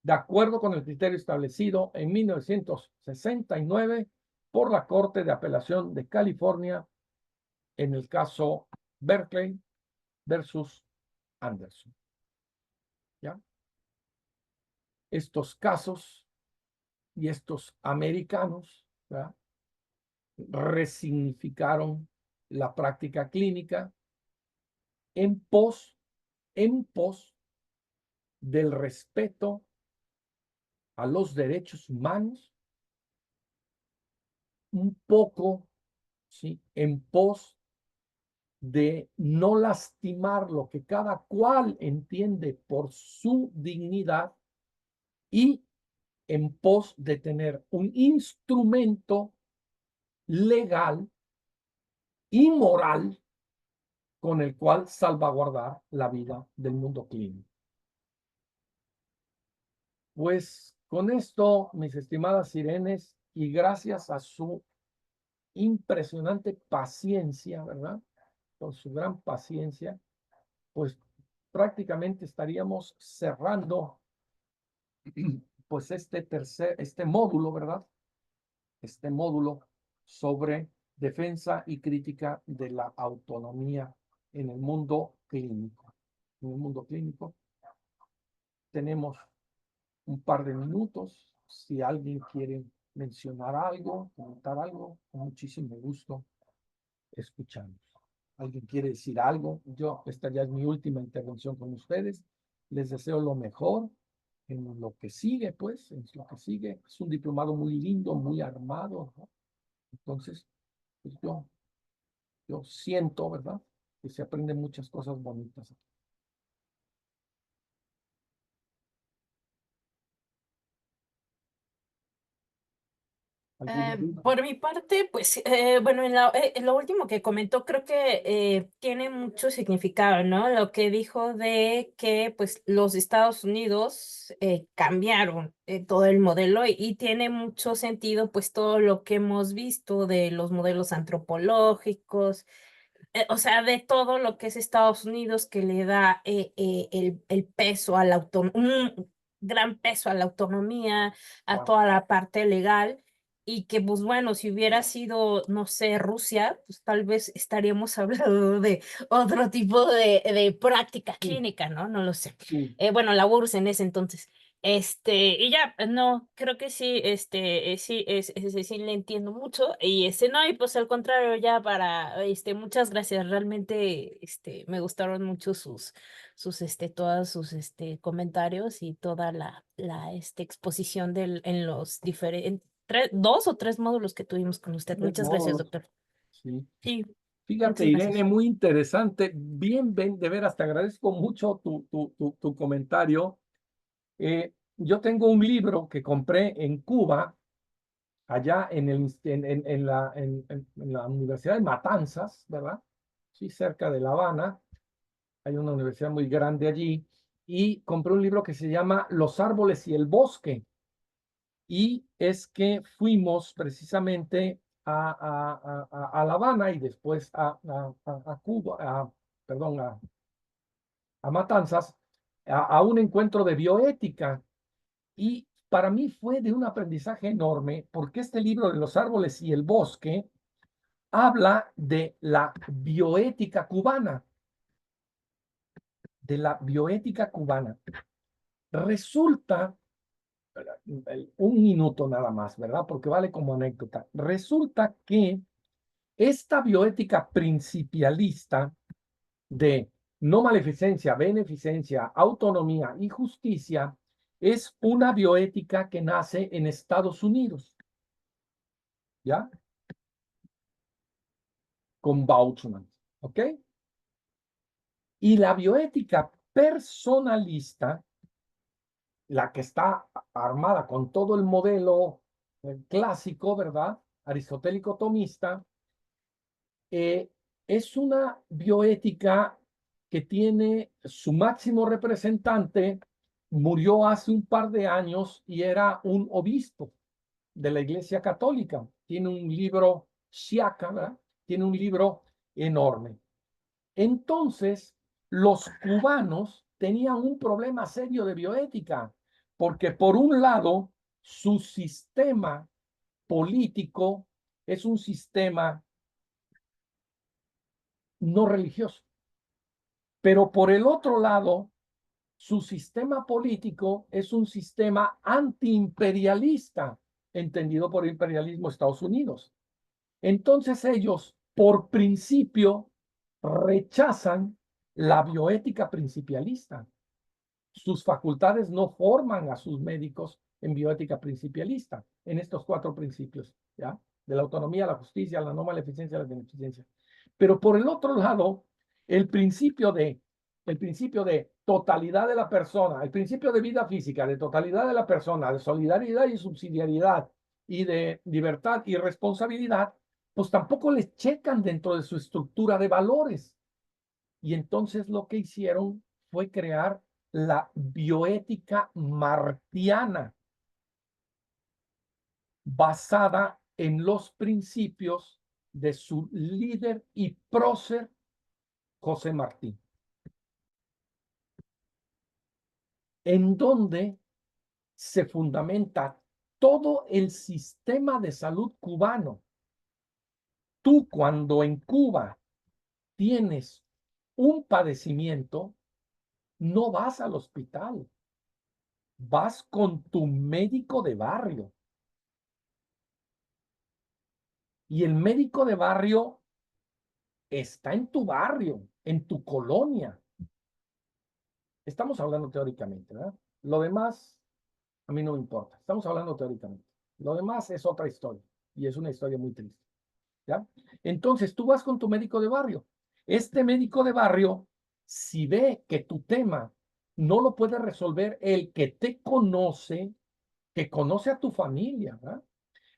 de acuerdo con el criterio establecido en 1969 por la Corte de Apelación de California en el caso Berkeley versus Anderson. ¿Ya? Estos casos y estos americanos, ¿verdad?, resignificaron la práctica clínica en pos del respeto a los derechos humanos, un poco, ¿sí?, en pos de no lastimar lo que cada cual entiende por su dignidad y en pos de tener un instrumento legal y moral con el cual salvaguardar la vida del mundo clínico. Pues con esto, mis estimadas sirenes, y gracias a su impresionante paciencia, ¿verdad? Con su gran paciencia, pues prácticamente estaríamos cerrando pues este módulo, ¿verdad? Este módulo sobre defensa y crítica de la autonomía en el mundo clínico. En el mundo clínico tenemos un par de minutos. Si alguien quiere mencionar algo, comentar algo, con muchísimo gusto escuchamos. ¿Alguien quiere decir algo? Esta ya es mi última intervención con ustedes. Les deseo lo mejor en lo que sigue, pues, en lo que sigue. Es un diplomado muy lindo, muy armado, ¿no? Entonces, pues yo siento, ¿verdad?, que se aprenden muchas cosas bonitas aquí. ¿Alguna duda? Por mi parte, pues, bueno, en lo último que comentó, creo que tiene mucho significado, ¿no? Lo que dijo de que, pues, los Estados Unidos cambiaron todo el modelo y tiene mucho sentido, pues, todo lo que hemos visto de los modelos antropológicos, o sea, de todo lo que es Estados Unidos que le da el peso a la autonomía, un gran peso a la autonomía, a Wow. toda la parte legal, y que, pues bueno, si hubiera sido, no sé, Rusia, pues tal vez estaríamos hablando de otro tipo de práctica Sí, clínica, ¿no? No lo sé. sí. Bueno, la URSS en ese entonces. Y ya, no, creo que sí, sí, sí le entiendo mucho, y no, y pues al contrario, ya muchas gracias, realmente, me gustaron mucho todos sus, comentarios y toda la exposición en los diferentes, 2 o 3 módulos que tuvimos con usted. Tres Muchas gracias, módulos. doctor. Sí. Sí, Fíjate, muchas gracias. Irene, muy interesante. Bien, de veras, te agradezco mucho tu comentario. Yo tengo un libro que compré en Cuba, allá en la Universidad de Matanzas, ¿verdad? Sí, cerca de La Habana. Hay una universidad muy grande allí. Y compré un libro que se llama Los árboles y el bosque. Y es que fuimos precisamente a La Habana y después a Cuba, perdón, a Matanzas, a un encuentro de bioética. Y para mí fue de un aprendizaje enorme porque este libro de Los árboles y el bosque habla de la bioética cubana, de la bioética cubana. Resulta, un minuto nada más, ¿verdad? Porque vale como anécdota. Resulta que esta bioética principialista de no maleficencia, beneficencia, autonomía y justicia es una bioética que nace en Estados Unidos, ¿ya? Con Bauchman, ¿ok? Y la bioética personalista, la que está armada con todo el modelo clásico, ¿verdad? Aristotélico tomista, es una bioética que tiene su máximo representante, murió hace un par de años y era un obispo de la Iglesia Católica. Tiene un libro, Siaka, ¿verdad? Tiene un libro enorme. Entonces, los cubanos tenían un problema serio de bioética, porque por un lado, su sistema político es un sistema no religioso, pero por el otro lado, su sistema político es un sistema antiimperialista, entendido por imperialismo Estados Unidos. Entonces ellos, por principio, rechazan la bioética principialista. Sus facultades no forman a sus médicos en bioética principialista, en estos 4 principios, ¿ya? De la autonomía, la justicia, la norma, la eficiencia, la beneficencia. Pero por el otro lado, el principio de totalidad de la persona, el principio de vida física, de totalidad de la persona, de solidaridad y subsidiariedad, y de libertad y responsabilidad, pues tampoco les checan dentro de su estructura de valores. Y entonces lo que hicieron fue crear la bioética martiana, basada en los principios de su líder y prócer, José Martí, en donde se fundamenta todo el sistema de salud cubano. Tú, cuando en Cuba tienes un padecimiento, no vas al hospital, vas con tu médico de barrio. Y el médico de barrio está en tu barrio, en tu colonia. Estamos hablando teóricamente, ¿verdad? Lo demás, a mí no me importa. Estamos hablando teóricamente. Lo demás es otra historia, y es una historia muy triste, ¿ya? Entonces, tú vas con tu médico de barrio. Este médico de barrio, si ve que tu tema no lo puede resolver el que te conoce, que conoce a tu familia, ¿verdad?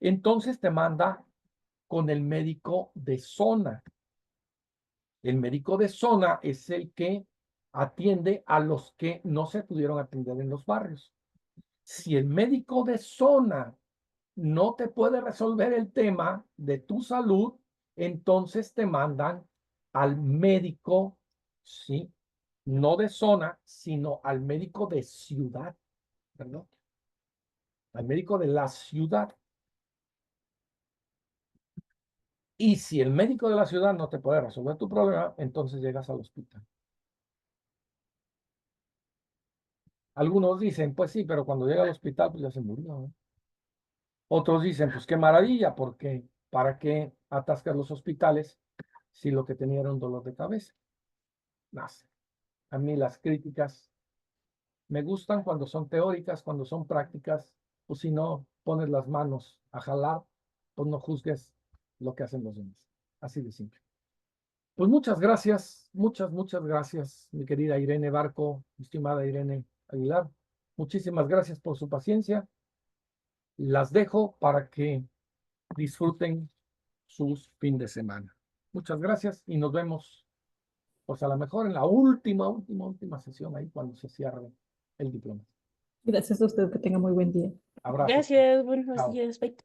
Entonces te manda con el médico de zona. El médico de zona es el que atiende a los que no se pudieron atender en los barrios. Si el médico de zona no te puede resolver el tema de tu salud, entonces te mandan al médico, ¿sí? No de zona, sino al médico de ciudad, ¿verdad? Al médico de la ciudad. Y si el médico de la ciudad no te puede resolver tu problema, entonces llegas al hospital. Algunos dicen, pues sí, pero cuando llega al hospital, pues ya se murió, ¿no? Otros dicen, pues qué maravilla, porque ¿para qué atascar los hospitales si lo que tenía era un dolor de cabeza? Nace. A mí las críticas me gustan cuando son teóricas, cuando son prácticas, pues si no pones las manos a jalar, pues no juzgues lo que hacen los demás. Así de simple. Pues muchas gracias, muchas gracias, mi querida Irene Barco, estimada Irene Aguilar. Muchísimas gracias por su paciencia. Las dejo para que disfruten sus fin de semana. Muchas gracias y nos vemos, pues a lo mejor en la última sesión ahí cuando se cierre el diploma. Gracias a usted, que tenga muy buen día. Abrazos. Gracias, buenos Chao. días. Bye.